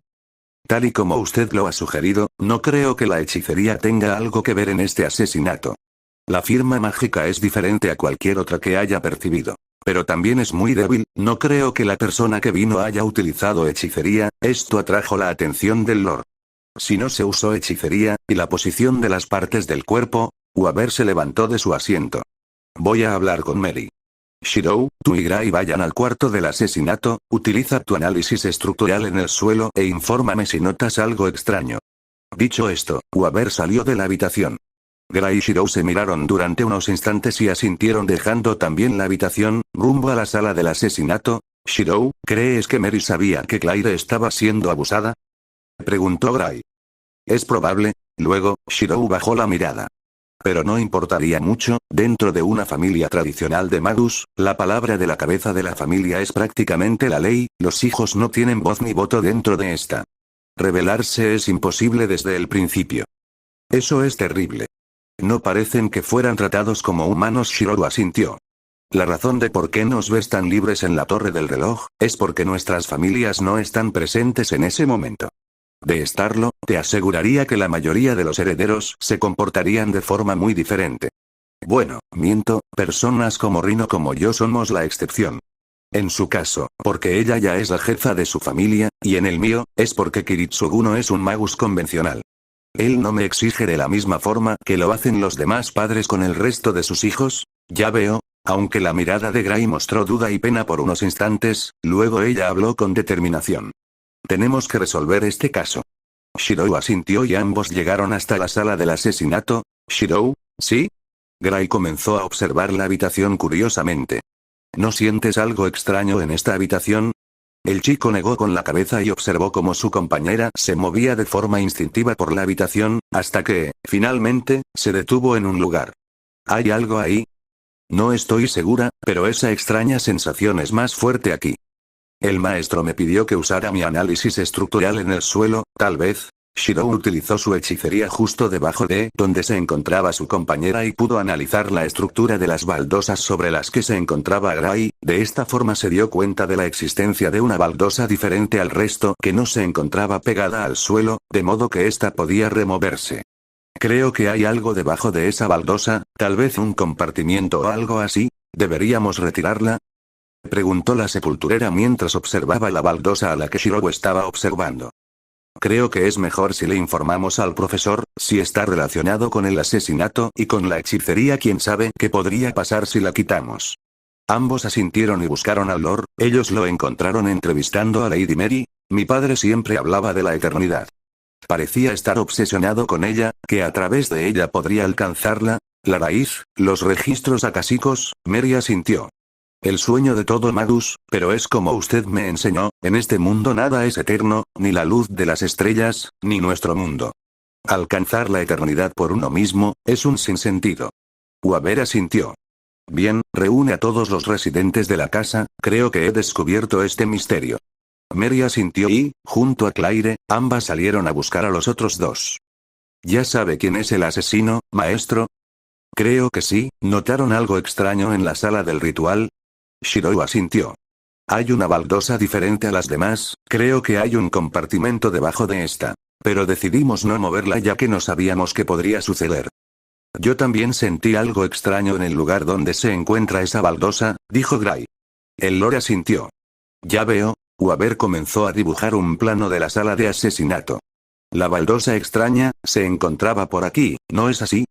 S1: Tal y como usted lo ha sugerido, no creo que la hechicería tenga algo que ver en este asesinato. La firma mágica es diferente a cualquier otra que haya percibido. Pero también es muy débil. No creo que la persona que vino haya utilizado hechicería. Esto atrajo la atención del Lord. Si no se usó hechicería, y la posición de las partes del cuerpo. Weaver se levantó de su asiento. Voy a hablar con Mary. Shirou, tú y Gray vayan al cuarto del asesinato, utiliza tu análisis estructural en el suelo e infórmame si notas algo extraño. Dicho esto, Weaver salió de la habitación. Gray y Shirou se miraron durante unos instantes y asintieron dejando también la habitación, rumbo a la sala del asesinato. Shirou, ¿crees que Mary sabía que Claire estaba siendo abusada? Preguntó Gray. Es probable. Luego, Shirou bajó la mirada. Pero no importaría mucho. Dentro de una familia tradicional de magus, la palabra de la cabeza de la familia es prácticamente la ley. Los hijos no tienen voz ni voto dentro de esta. Rebelarse es imposible desde el principio. Eso es terrible. No parecen que fueran tratados como humanos. Shirou asintió. La razón de por qué nos ves tan libres en la torre del reloj, es porque nuestras familias no están presentes en ese momento. De estarlo, te aseguraría que la mayoría de los herederos se comportarían de forma muy diferente. Bueno, miento, personas como Rino como yo somos la excepción. En su caso, porque ella ya es la jefa de su familia, y en el mío, es porque Kiritsugu no es un magus convencional. Él no me exige de la misma forma que lo hacen los demás padres con el resto de sus hijos. Ya veo. Aunque la mirada de Gray mostró duda y pena por unos instantes, luego ella habló con determinación. Tenemos que resolver este caso. Shirou asintió y ambos llegaron hasta la sala del asesinato. Shirou, ¿sí? Gray comenzó a observar la habitación curiosamente. ¿No sientes algo extraño en esta habitación? El chico negó con la cabeza y observó cómo su compañera se movía de forma instintiva por la habitación, hasta que, finalmente, se detuvo en un lugar. ¿Hay algo ahí? No estoy segura, pero esa extraña sensación es más fuerte aquí. El maestro me pidió que usara mi análisis estructural en el suelo, tal vez. Shirou utilizó su hechicería justo debajo de donde se encontraba su compañera y pudo analizar la estructura de las baldosas sobre las que se encontraba Gray. De esta forma se dio cuenta de la existencia de una baldosa diferente al resto que no se encontraba pegada al suelo, de modo que ésta podía removerse. Creo que hay algo debajo de esa baldosa, tal vez un compartimiento o algo así. ¿Deberíamos retirarla?, preguntó la sepulturera mientras observaba la baldosa a la que Shirou estaba observando. Creo que es mejor si le informamos al profesor, si está relacionado con el asesinato y con la hechicería. Quién sabe qué podría pasar si la quitamos. Ambos asintieron y buscaron al Lord. Ellos lo encontraron entrevistando a Lady Mary. Mi padre siempre hablaba de la eternidad. Parecía estar obsesionado con ella, que a través de ella podría alcanzarla. La raíz, los registros acásicos. Mary asintió. El sueño de todo magus, pero es como usted me enseñó, en este mundo nada es eterno, ni la luz de las estrellas, ni nuestro mundo. Alcanzar la eternidad por uno mismo, es un sinsentido. Waver asintió. Bien, reúne a todos los residentes de la casa, creo que he descubierto este misterio. Mary asintió y, junto a Claire, ambas salieron a buscar a los otros dos. ¿Ya sabe quién es el asesino, maestro? Creo que sí. ¿Notaron algo extraño en la sala del ritual? Shirou asintió. Hay una baldosa diferente a las demás, creo que hay un compartimento debajo de esta. Pero decidimos no moverla ya que no sabíamos qué podría suceder. Yo también sentí algo extraño en el lugar donde se encuentra esa baldosa, dijo Gray. El Lord asintió. Ya veo. Waver comenzó a dibujar un plano de la sala de asesinato. La baldosa extraña, se encontraba por aquí, ¿no es así?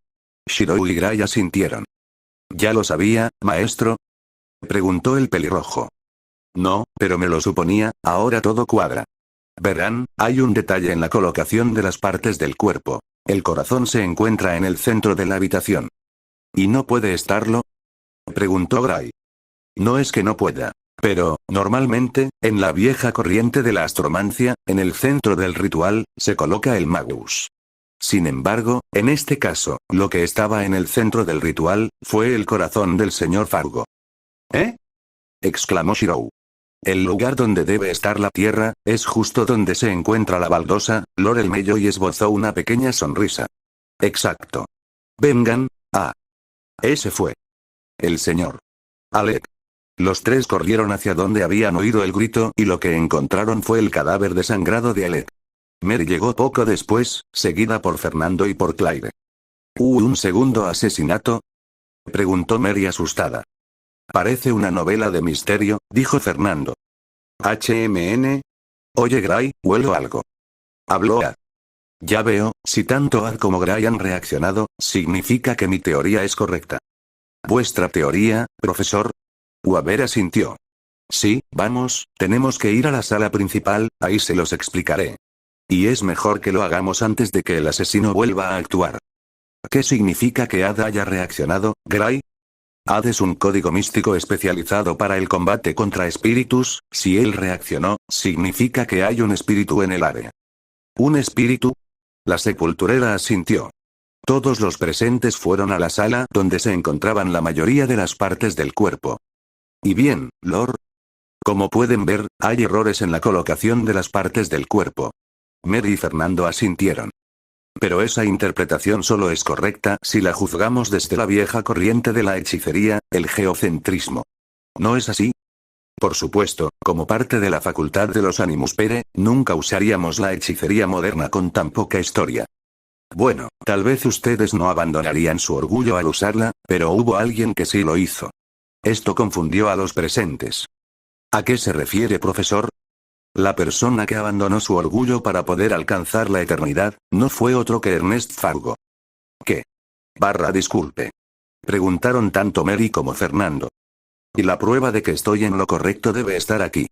S1: Shirou y Gray asintieron. ¿Ya lo sabía, maestro?, preguntó el pelirrojo. No, pero me lo suponía, ahora todo cuadra. Verán, hay un detalle en la colocación de las partes del cuerpo. El corazón se encuentra en el centro de la habitación. ¿Y no puede estarlo?, preguntó Gray. No es que no pueda. Pero, normalmente, en la vieja corriente de la astromancia, en el centro del ritual, se coloca el magus. Sin embargo, en este caso, lo que estaba en el centro del ritual, fue el corazón del señor Fargo. ¿Eh?, exclamó Shirou. El lugar donde debe estar la tierra, es justo donde se encuentra la baldosa. Lord Elmello y esbozó una pequeña sonrisa. Exacto. Vengan. Ese fue el señor Alec. Los tres corrieron hacia donde habían oído el grito y lo que encontraron fue el cadáver desangrado de Alec. Mary llegó poco después, seguida por Fernando y por Claire. ¿Un segundo asesinato?, preguntó Mary asustada. Parece una novela de misterio, dijo Fernando. Oye Gray, huelo algo. Habló A. Ya veo, si tanto Ad como Gray han reaccionado, significa que mi teoría es correcta. ¿Vuestra teoría, profesor? Waver asintió. Sí, vamos, tenemos que ir a la sala principal, ahí se los explicaré. Y es mejor que lo hagamos antes de que el asesino vuelva a actuar. ¿Qué significa que Ad haya reaccionado, Gray? Ad es un código místico especializado para el combate contra espíritus. Si él reaccionó, significa que hay un espíritu en el área. ¿Un espíritu? La sepulturera asintió. Todos los presentes fueron a la sala donde se encontraban la mayoría de las partes del cuerpo. Y bien, Lord. Como pueden ver, hay errores en la colocación de las partes del cuerpo. Mary y Fernando asintieron. Pero esa interpretación solo es correcta si la juzgamos desde la vieja corriente de la hechicería, el geocentrismo. ¿No es así? Por supuesto, como parte de la facultad de los Animus Pere, nunca usaríamos la hechicería moderna con tan poca historia. Bueno, tal vez ustedes no abandonarían su orgullo al usarla, pero hubo alguien que sí lo hizo. Esto confundió a los presentes. ¿A qué se refiere, profesor? La persona que abandonó su orgullo para poder alcanzar la eternidad, no fue otro que Ernest Fargo. ¿Qué? Disculpe. Preguntaron tanto Mary como Fernando. Y la prueba de que estoy en lo correcto debe estar aquí.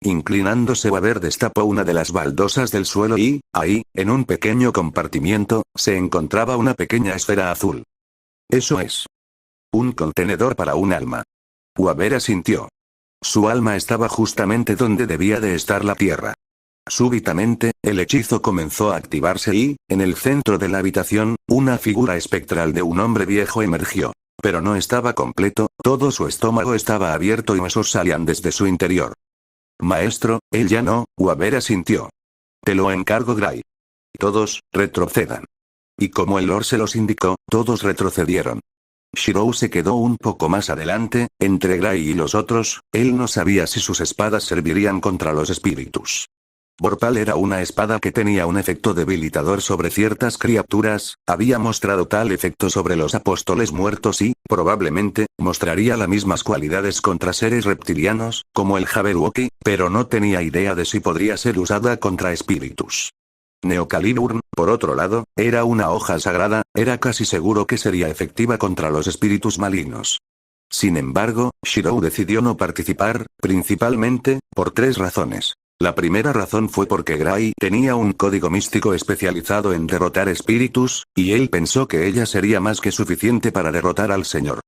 S1: Inclinándose, Waver destapó una de las baldosas del suelo y, ahí, en un pequeño compartimiento, se encontraba una pequeña esfera azul. Eso es. Un contenedor para un alma. Waver asintió. Su alma estaba justamente donde debía de estar la tierra. Súbitamente, el hechizo comenzó a activarse y, en el centro de la habitación, una figura espectral de un hombre viejo emergió. Pero no estaba completo, todo su estómago estaba abierto y huesos salían desde su interior. Maestro, él ya no, Waver asintió. Te lo encargo, Gray. Todos, retrocedan. Y como el Lord se los indicó, todos retrocedieron. Shirou se quedó un poco más adelante, entre Gray y los otros. Él no sabía si sus espadas servirían contra los espíritus. Vorpal era una espada que tenía un efecto debilitador sobre ciertas criaturas, había mostrado tal efecto sobre los apóstoles muertos y, probablemente, mostraría las mismas cualidades contra seres reptilianos, como el Jabberwocky, pero no tenía idea de si podría ser usada contra espíritus. Neocalibur, por otro lado, era una hoja sagrada, era casi seguro que sería efectiva contra los espíritus malignos. Sin embargo, Shirou decidió no participar, principalmente, por 3 razones. La primera razón fue porque Gray tenía un código místico especializado en derrotar espíritus, y él pensó que ella sería más que suficiente para derrotar al señor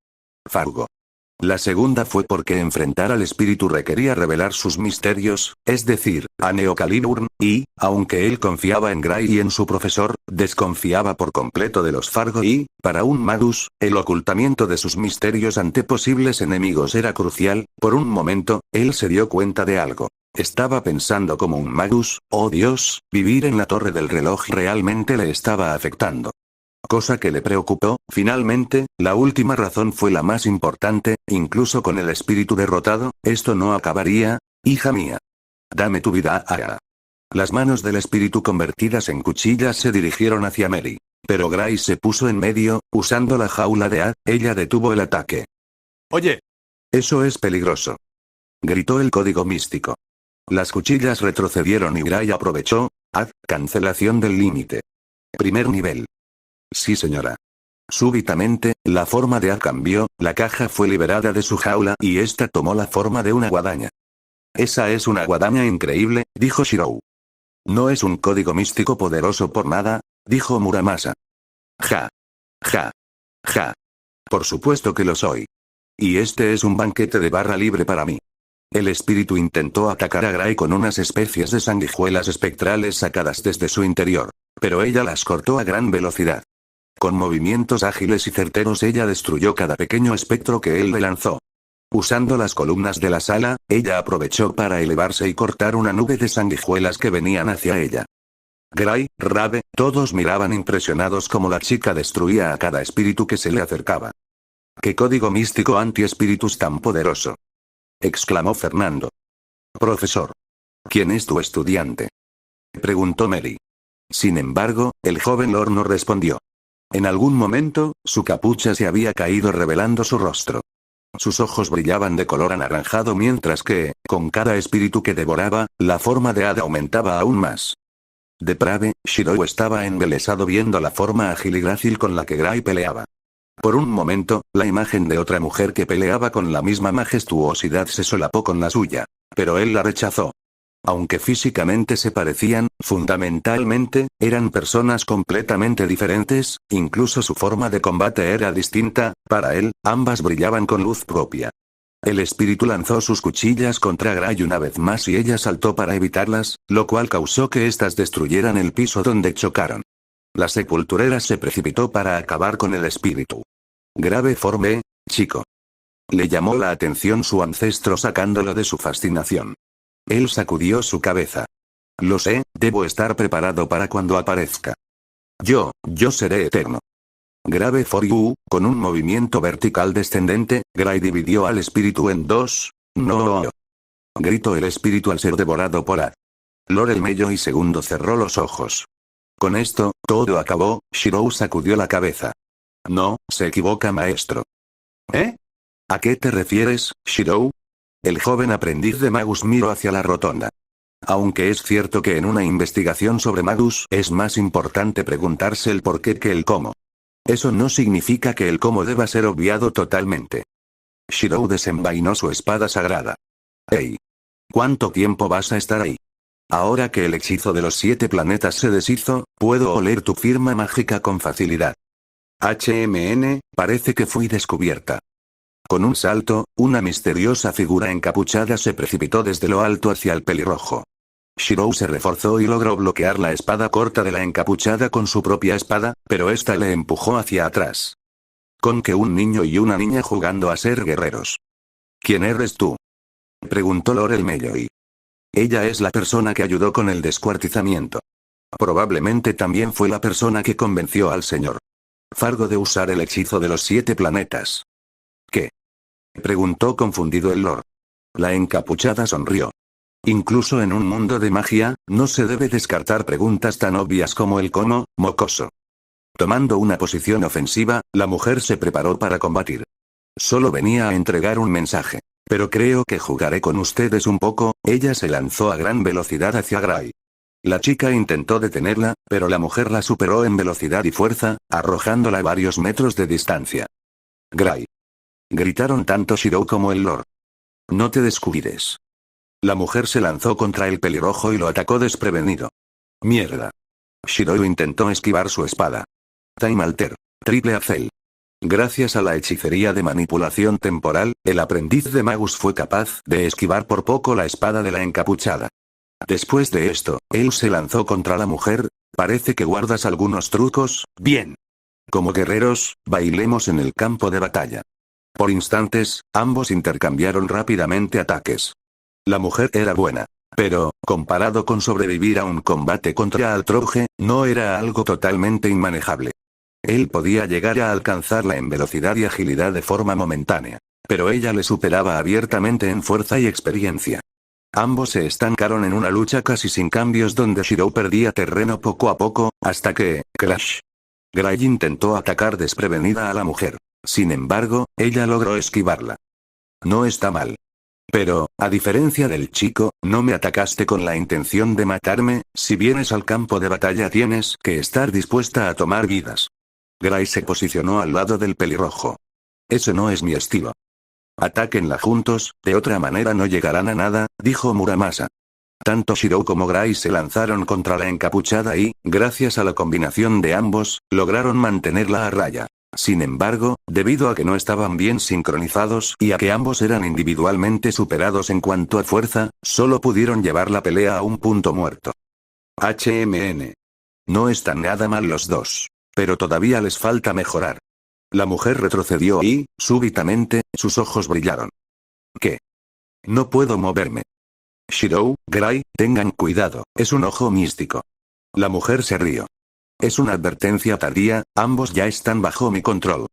S1: Fargo. La segunda fue porque enfrentar al espíritu requería revelar sus misterios, es decir, a Neocalibur, y, aunque él confiaba en Gray y en su profesor, desconfiaba por completo de los Fargo y, para un magus, el ocultamiento de sus misterios ante posibles enemigos era crucial. Por un momento, él se dio cuenta de algo. Estaba pensando como un magus, oh Dios, vivir en la torre del reloj realmente le estaba afectando. Cosa que le preocupó. Finalmente, la última razón fue la más importante, incluso con el espíritu derrotado, esto no acabaría. Hija mía. Dame tu vida, Aya. Las manos del espíritu convertidas en cuchillas se dirigieron hacia Mary. Pero Grace se puso en medio, usando la jaula de Ad, ella detuvo el ataque.
S2: Oye.
S1: Eso es peligroso. Gritó el código místico. Las cuchillas retrocedieron y Gray aprovechó. Cancelación del límite. Primer nivel. Sí, señora. Súbitamente, la forma de Ad cambió, la caja fue liberada de su jaula y esta tomó la forma de una guadaña. Esa es una guadaña increíble, dijo Shirou. No es un código místico poderoso por nada, dijo Muramasa. Ja. Ja. Ja. Por supuesto que lo soy. Y este es un banquete de barra libre para mí. El espíritu intentó atacar a Gray con unas especies de sanguijuelas espectrales sacadas desde su interior. Pero ella las cortó a gran velocidad. Con movimientos ágiles y certeros ella destruyó cada pequeño espectro que él le lanzó. Usando las columnas de la sala, ella aprovechó para elevarse y cortar una nube de sanguijuelas que venían hacia ella. Gray, Rabe, todos miraban impresionados como la chica destruía a cada espíritu que se le acercaba. ¡Qué código místico anti-espíritus tan poderoso!, exclamó Fernando. Profesor. ¿Quién es tu estudiante?, preguntó Mary. Sin embargo, el joven Lord no respondió. En algún momento, su capucha se había caído revelando su rostro. Sus ojos brillaban de color anaranjado mientras que, con cada espíritu que devoraba, la forma de Ada aumentaba aún más. Deprave, Shirou estaba embelesado viendo la forma ágil y grácil con la que Gray peleaba. Por un momento, la imagen de otra mujer que peleaba con la misma majestuosidad se solapó con la suya. Pero él la rechazó. Aunque físicamente se parecían, fundamentalmente, eran personas completamente diferentes, incluso su forma de combate era distinta. Para él, ambas brillaban con luz propia. El espíritu lanzó sus cuchillas contra Gray una vez más y ella saltó para evitarlas, lo cual causó que éstas destruyeran el piso donde chocaron. La sepulturera se precipitó para acabar con el espíritu. Grave forme, chico. Le llamó la atención su ancestro sacándolo de su fascinación. Él sacudió su cabeza. Lo sé, debo estar preparado para cuando aparezca. Yo seré eterno. Grave for you, con un movimiento vertical descendente, Gray dividió al espíritu en dos. No. Gritó el espíritu al ser devorado por Ad. Lord el Mello y segundo cerró los ojos. Con esto, todo acabó. Shirou sacudió la cabeza. No, se equivoca, maestro. ¿Eh? ¿A qué te refieres, Shirou? El joven aprendiz de Magus miró hacia la rotonda. Aunque es cierto que en una investigación sobre Magus es más importante preguntarse el por qué que el cómo. Eso no significa que el cómo deba ser obviado totalmente. Shirou desenvainó su espada sagrada. Hey. ¿Cuánto tiempo vas a estar ahí? Ahora que el hechizo de los 7 planetas se deshizo, puedo oler tu firma mágica con facilidad. Parece que fui descubierta. Con un salto, una misteriosa figura encapuchada se precipitó desde lo alto hacia el pelirrojo. Shirou se reforzó y logró bloquear la espada corta de la encapuchada con su propia espada, pero esta le empujó hacia atrás. Con que un niño y una niña jugando a ser guerreros. ¿Quién eres tú?, preguntó Lord el Melloy. Ella es la persona que ayudó con el descuartizamiento. Probablemente también fue la persona que convenció al señor Fargo de usar el hechizo de los 7 planetas. ¿Qué? Preguntó confundido el Lord. La encapuchada sonrió. Incluso en un mundo de magia, no se debe descartar preguntas tan obvias como el cómo, mocoso. Tomando una posición ofensiva, la mujer se preparó para combatir. Solo venía a entregar un mensaje. Pero creo que jugaré con ustedes un poco. Ella se lanzó a gran velocidad hacia Gray. La chica intentó detenerla, pero la mujer la superó en velocidad y fuerza, arrojándola a varios metros de distancia. Gray. Gritaron tanto Shirou como el Lord. No te descuides. La mujer se lanzó contra el pelirrojo y lo atacó desprevenido. Mierda. Shirou intentó esquivar su espada. Time Alter. Triple Acel. Gracias a la hechicería de manipulación temporal, el aprendiz de Magus fue capaz de esquivar por poco la espada de la encapuchada. Después de esto, él se lanzó contra la mujer. Parece que guardas algunos trucos. Bien. Como guerreros, bailemos en el campo de batalla. Por instantes, ambos intercambiaron rápidamente ataques. La mujer era buena. Pero, comparado con sobrevivir a un combate contra Altroge, no era algo totalmente inmanejable. Él podía llegar a alcanzarla en velocidad y agilidad de forma momentánea. Pero ella le superaba abiertamente en fuerza y experiencia. Ambos se estancaron en una lucha casi sin cambios donde Shirou perdía terreno poco a poco, hasta que, clash. Gray intentó atacar desprevenida a la mujer. Sin embargo, ella logró esquivarla. No está mal. Pero, a diferencia del chico, no me atacaste con la intención de matarme. Si vienes al campo de batalla tienes que estar dispuesta a tomar vidas. Gray se posicionó al lado del pelirrojo. Ese no es mi estilo. Atáquenla juntos, de otra manera no llegarán a nada, dijo Muramasa. Tanto Shirou como Gray se lanzaron contra la encapuchada y, gracias a la combinación de ambos, lograron mantenerla a raya. Sin embargo, debido a que no estaban bien sincronizados y a que ambos eran individualmente superados en cuanto a fuerza, solo pudieron llevar la pelea a un punto muerto. HMN. No están nada mal los dos. Pero todavía les falta mejorar. La mujer retrocedió y, súbitamente, sus ojos brillaron. ¿Qué? No puedo moverme. Shirou, Gray, tengan cuidado, es un ojo místico. La mujer se rió. Es una advertencia tardía, ambos ya están bajo mi control.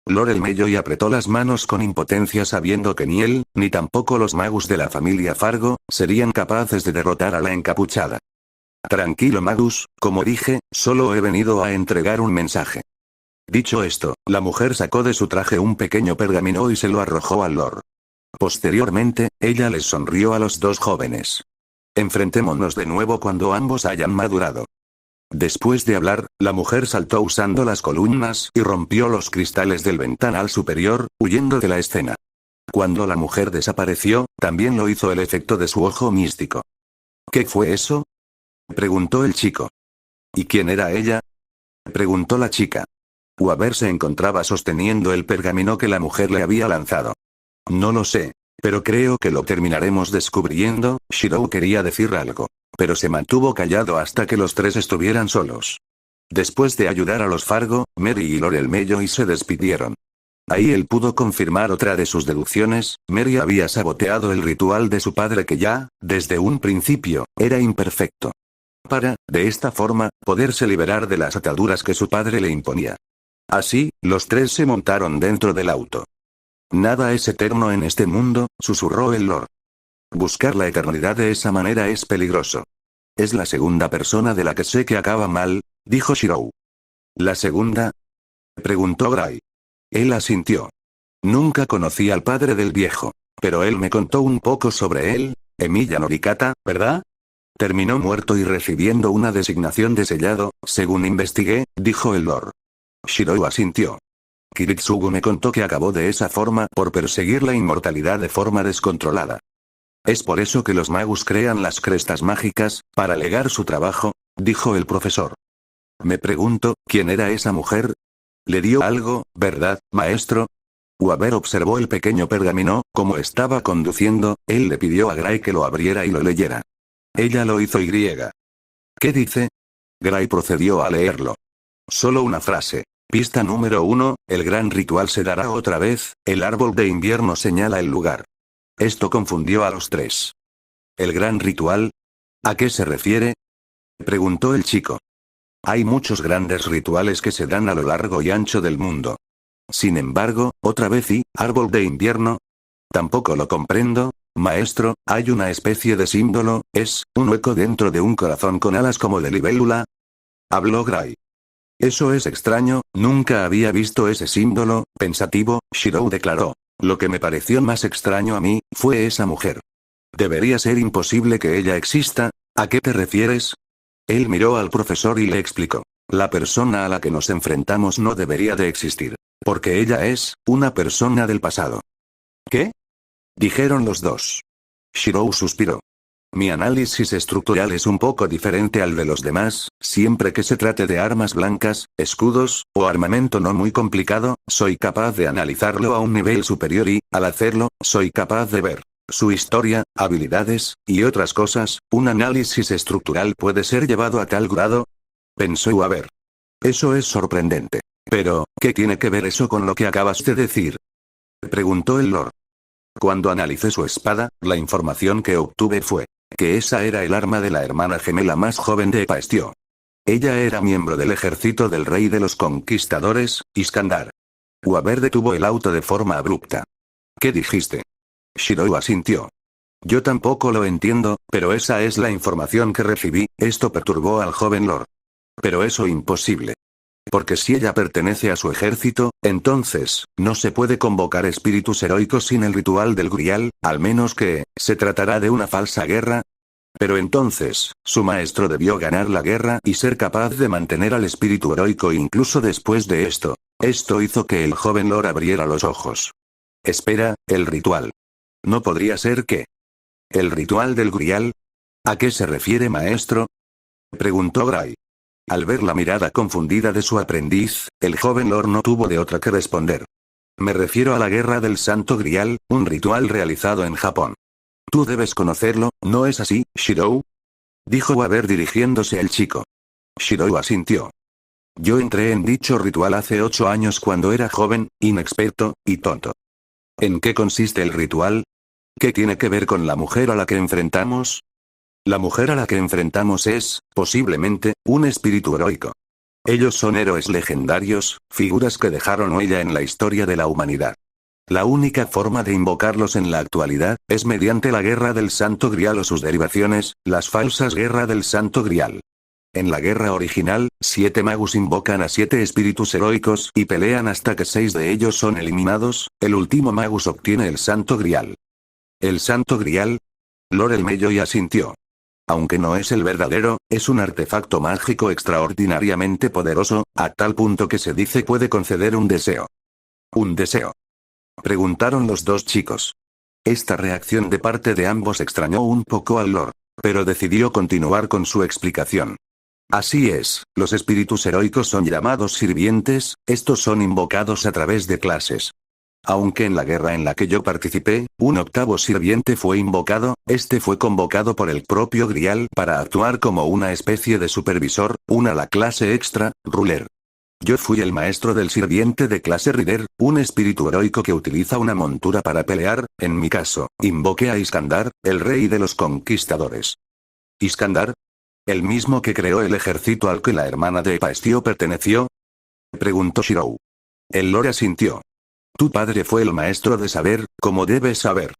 S1: Lord el Mello y apretó las manos con impotencia sabiendo que ni él, ni tampoco los Magus de la familia Fargo, serían capaces de derrotar a la encapuchada. Tranquilo Magus, como dije, solo he venido a entregar un mensaje. Dicho esto, la mujer sacó de su traje un pequeño pergamino y se lo arrojó al Lord. Posteriormente, ella les sonrió a los dos jóvenes. Enfrentémonos de nuevo cuando ambos hayan madurado. Después de hablar, la mujer saltó usando las columnas y rompió los cristales del ventanal superior, huyendo de la escena. Cuando la mujer desapareció, también lo hizo el efecto de su ojo místico. ¿Qué fue eso?, preguntó el chico. ¿Y quién era ella?, preguntó la chica. Waver se encontraba sosteniendo el pergamino que la mujer le había lanzado. No lo sé. Pero creo que lo terminaremos descubriendo. Shirou quería decir algo. Pero se mantuvo callado hasta que los tres estuvieran solos. Después de ayudar a los Fargo, Mary y Lord el Mello y se despidieron. Ahí él pudo confirmar otra de sus deducciones. Mary había saboteado el ritual de su padre que ya, desde un principio, era imperfecto. Para, de esta forma, poderse liberar de las ataduras que su padre le imponía. Así, los tres se montaron dentro del auto. Nada es eterno en este mundo, susurró el Lord. Buscar la eternidad de esa manera es peligroso. Es la segunda persona de la que sé que acaba mal, dijo Shirou. ¿La segunda?, preguntó Gray. Él asintió. Nunca conocí al padre del viejo. Pero él me contó un poco sobre él. Emilia Norikata, ¿verdad? Terminó muerto y recibiendo una designación de sellado, según investigué, dijo el Lord. Shirou asintió. Kiritsugu me contó que acabó de esa forma por perseguir la inmortalidad de forma descontrolada. Es por eso que los Magus crean las crestas mágicas, para legar su trabajo, dijo el profesor. Me pregunto, ¿quién era esa mujer? Le dio algo, ¿verdad, maestro? Waver observó el pequeño pergamino, como estaba conduciendo, él le pidió a Gray que lo abriera y lo leyera. Ella lo hizo y. ¿Qué dice? Gray procedió a leerlo. Solo una frase. Pista número 1, el gran ritual se dará otra vez, el árbol de invierno señala el lugar. Esto confundió a los tres. ¿El gran ritual? ¿A qué se refiere? Preguntó el chico. Hay muchos grandes rituales que se dan a lo largo y ancho del mundo. Sin embargo, otra vez árbol de invierno. Tampoco lo comprendo, maestro, hay una especie de símbolo, es, un hueco dentro de un corazón con alas como de libélula. Habló Gray. Eso es extraño, nunca había visto ese símbolo, pensativo, Shirou declaró. Lo que me pareció más extraño a mí, fue esa mujer. Debería ser imposible que ella exista, ¿a qué te refieres? Él miró al profesor y le explicó. La persona a la que nos enfrentamos no debería de existir. Porque ella es, una persona del pasado. ¿Qué? Dijeron los dos. Shirou suspiró. Mi análisis estructural es un poco diferente al de los demás, siempre que se trate de armas blancas, escudos, o armamento no muy complicado, soy capaz de analizarlo a un nivel superior y, al hacerlo, soy capaz de ver su historia, habilidades, y otras cosas. ¿Un análisis estructural puede ser llevado a tal grado? Pensó a ver. Eso es sorprendente. Pero, ¿qué tiene que ver eso con lo que acabas de decir? Preguntó el Lord. Cuando analicé su espada, la información que obtuve fue que esa era el arma de la hermana gemela más joven de Epaestio. Ella era miembro del ejército del rey de los conquistadores, Iskandar. Waber detuvo el auto de forma abrupta. ¿Qué dijiste? Shirou asintió. Yo tampoco lo entiendo, pero esa es la información que recibí. Esto perturbó al joven Lord. Pero eso imposible. Porque si ella pertenece a su ejército, entonces, no se puede convocar espíritus heroicos sin el ritual del Grial, al menos que, se tratará de una falsa guerra. Pero entonces, su maestro debió ganar la guerra y ser capaz de mantener al espíritu heroico incluso después de esto. Esto hizo que el joven Lord abriera los ojos. Espera, el ritual. ¿No podría ser que? ¿El ritual del Grial? ¿A qué se refiere, maestro? Preguntó Gray. Al ver la mirada confundida de su aprendiz, el joven Lord no tuvo de otra que responder. Me refiero a la Guerra del Santo Grial, un ritual realizado en Japón. Tú debes conocerlo, ¿no es así, Shirou? Dijo Waber dirigiéndose al chico. Shirou asintió. Yo entré en dicho ritual hace 8 años cuando era joven, inexperto, y tonto. ¿En qué consiste el ritual? ¿Qué tiene que ver con la mujer a la que enfrentamos? La mujer a la que enfrentamos es, posiblemente, un espíritu heroico. Ellos son héroes legendarios, figuras que dejaron huella en la historia de la humanidad. La única forma de invocarlos en la actualidad, es mediante la Guerra del Santo Grial o sus derivaciones, las falsas Guerra del Santo Grial. En la guerra original, 7 magos invocan a 7 espíritus heroicos y pelean hasta que 6 de ellos son eliminados, el último magus obtiene el Santo Grial. ¿El Santo Grial? Lord Elmeyoy asintió. Aunque no es el verdadero, es un artefacto mágico extraordinariamente poderoso, a tal punto que se dice puede conceder un deseo. ¿Un deseo? Preguntaron los dos chicos. Esta reacción de parte de ambos extrañó un poco al Lord, pero decidió continuar con su explicación. Así es, los espíritus heroicos son llamados sirvientes, estos son invocados a través de clases. Aunque en la guerra en la que yo participé, un 8º sirviente fue invocado, este fue convocado por el propio Grial para actuar como una especie de supervisor, la clase extra, ruler. Yo fui el maestro del sirviente de clase Rider, un espíritu heroico que utiliza una montura para pelear. En mi caso, invoqué a Iskandar, el rey de los conquistadores. ¿Iskandar? ¿El mismo que creó el ejército al que la hermana de Epaestio perteneció? Preguntó Shirou. El Lord asintió. Tu padre fue el maestro de saber, como debes saber.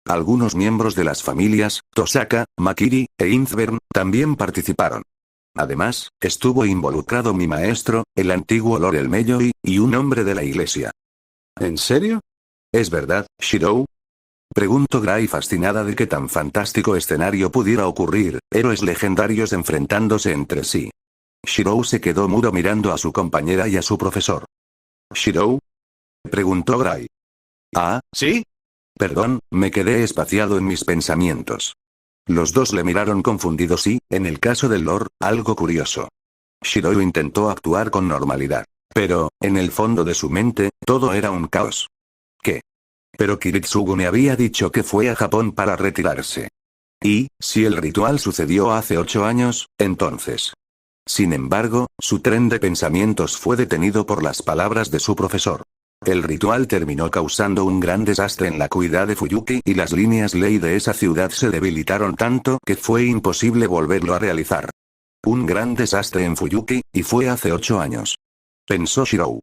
S1: Algunos miembros de las familias, Tosaka, Makiri, e Inzbern, también participaron. Además, estuvo involucrado mi maestro, el antiguo Lord Elmeyoy, y un hombre de la iglesia. ¿En serio? ¿Es verdad, Shirou? Preguntó Gray fascinada de que tan fantástico escenario pudiera ocurrir, héroes legendarios enfrentándose entre sí. Shirou se quedó mudo mirando a su compañera y a su profesor. ¿Shirou? Preguntó Gray. Ah, ¿sí? Perdón, me quedé espaciado en mis pensamientos. Los dos le miraron confundidos y, en el caso del Lord, algo curioso. Shirou intentó actuar con normalidad. Pero, en el fondo de su mente, todo era un caos. ¿Qué? Pero Kiritsugu me había dicho que fue a Japón para retirarse. Y, si el ritual sucedió hace 8 años, entonces. Sin embargo, su tren de pensamientos fue detenido por las palabras de su profesor. El ritual terminó causando un gran desastre en la ciudad de Fuyuki y las líneas ley de esa ciudad se debilitaron tanto que fue imposible volverlo a realizar. un gran desastre en Fuyuki, y fue hace 8 años. Pensó Shirou.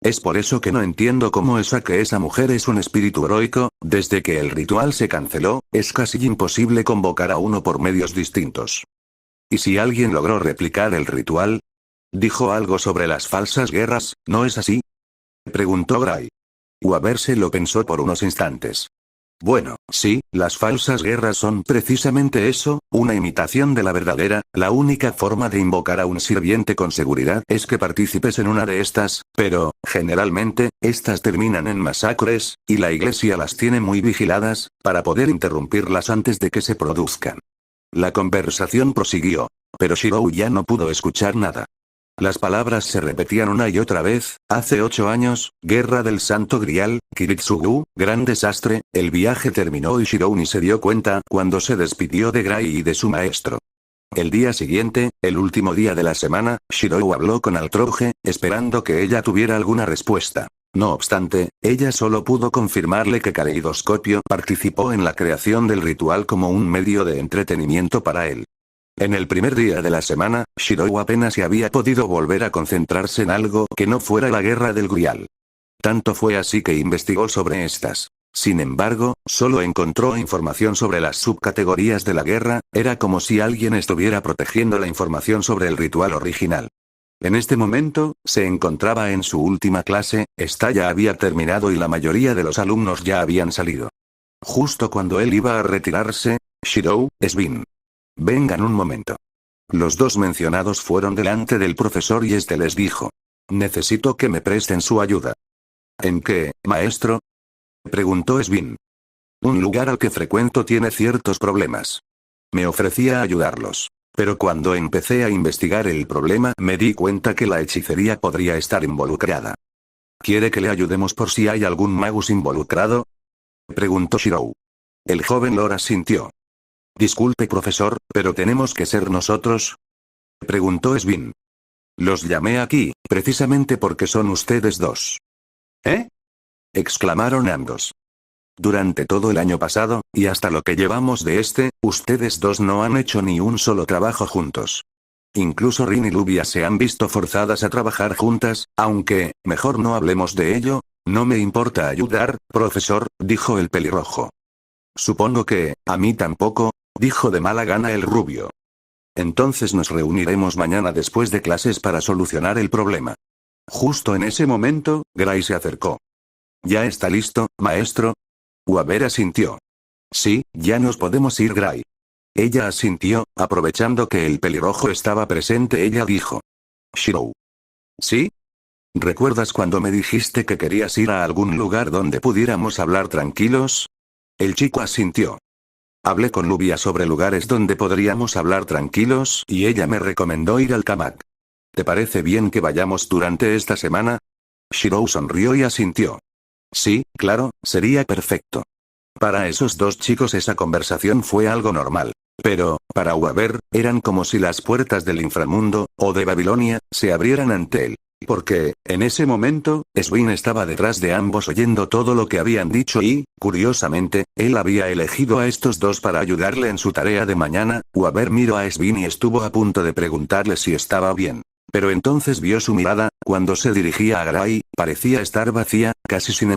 S1: Es por eso que no entiendo cómo esa mujer es un espíritu heroico. Desde que el ritual se canceló, es casi imposible convocar a uno por medios distintos. ¿Y si alguien logró replicar el ritual? Dijo algo sobre las falsas guerras, ¿no es así? Preguntó Gray. Waber se lo pensó por unos instantes. Bueno, sí, las falsas guerras son precisamente eso, una imitación de la verdadera. La única forma de invocar a un sirviente con seguridad es que participes en una de estas, pero, generalmente, estas terminan en masacres, y la iglesia las tiene muy vigiladas, para poder interrumpirlas antes de que se produzcan. La conversación prosiguió. Pero Shirou ya no pudo escuchar nada. Las palabras se repetían una y otra vez. Hace 8 años, Guerra del Santo Grial, Kiritsugu, gran desastre. El viaje terminó y Shirou ni se dio cuenta cuando se despidió de Gray y de su maestro. El día siguiente, el último día de la semana, Shirou habló con Altroge, esperando que ella tuviera alguna respuesta. No obstante, ella solo pudo confirmarle que Caleidoscopio participó en la creación del ritual como un medio de entretenimiento para él. En el primer día de la semana, Shirou apenas se había podido volver a concentrarse en algo que no fuera la guerra del Grial. Tanto fue así que investigó sobre estas. Sin embargo, solo encontró información sobre las subcategorías de la guerra. Era como si alguien estuviera protegiendo la información sobre el ritual original. En este momento, se encontraba en su última clase. Esta ya había terminado y la mayoría de los alumnos ya habían salido. Justo cuando él iba a retirarse, Shirou, Svin. Vengan un momento. Los dos mencionados fueron delante del profesor y este les dijo. Necesito que me presten su ayuda. ¿En qué, maestro? Preguntó Svin. Un lugar al que frecuento tiene ciertos problemas. Me ofrecía ayudarlos. Pero cuando empecé a investigar el problema me di cuenta que la hechicería podría estar involucrada. ¿Quiere que le ayudemos por si hay algún magus involucrado? Preguntó Shirou. El joven Lord asintió. Disculpe profesor, ¿pero tenemos que ser nosotros? Preguntó Svin. Los llamé aquí, precisamente porque son ustedes dos. ¿Eh? Exclamaron ambos. Durante todo el año pasado, y hasta lo que llevamos de ustedes dos no han hecho ni un solo trabajo juntos. Incluso Rin y Lubia se han visto forzadas a trabajar juntas, aunque, mejor no hablemos de ello. No me importa ayudar, profesor, dijo el pelirrojo. Supongo que, a mí tampoco, dijo de mala gana el rubio. Entonces nos reuniremos mañana después de clases para solucionar el problema. Justo en ese momento, Gray se acercó. ¿Ya está listo, maestro? Waber asintió. Sí, ya nos podemos ir, Gray. Ella asintió, aprovechando que el pelirrojo estaba presente. Ella dijo. Shirou. ¿Sí? ¿Recuerdas cuando me dijiste que querías ir a algún lugar donde pudiéramos hablar tranquilos? El chico asintió. Hablé con Lubia sobre lugares donde podríamos hablar tranquilos y ella me recomendó ir al Kamak. ¿Te parece bien que vayamos durante esta semana? Shirou sonrió y asintió. Sí, claro, sería perfecto. Para esos dos chicos esa conversación fue algo normal. Pero, para Waber, eran como si las puertas del inframundo, o de Babilonia, se abrieran ante él. Porque, en ese momento, Svin estaba detrás de ambos oyendo todo lo que habían dicho y, curiosamente, él había elegido a estos dos para ayudarle en su tarea de mañana. Waber miró a Svin y estuvo a punto de preguntarle si estaba bien. Pero entonces vio su mirada, cuando se dirigía a Gray, parecía estar vacía, casi sin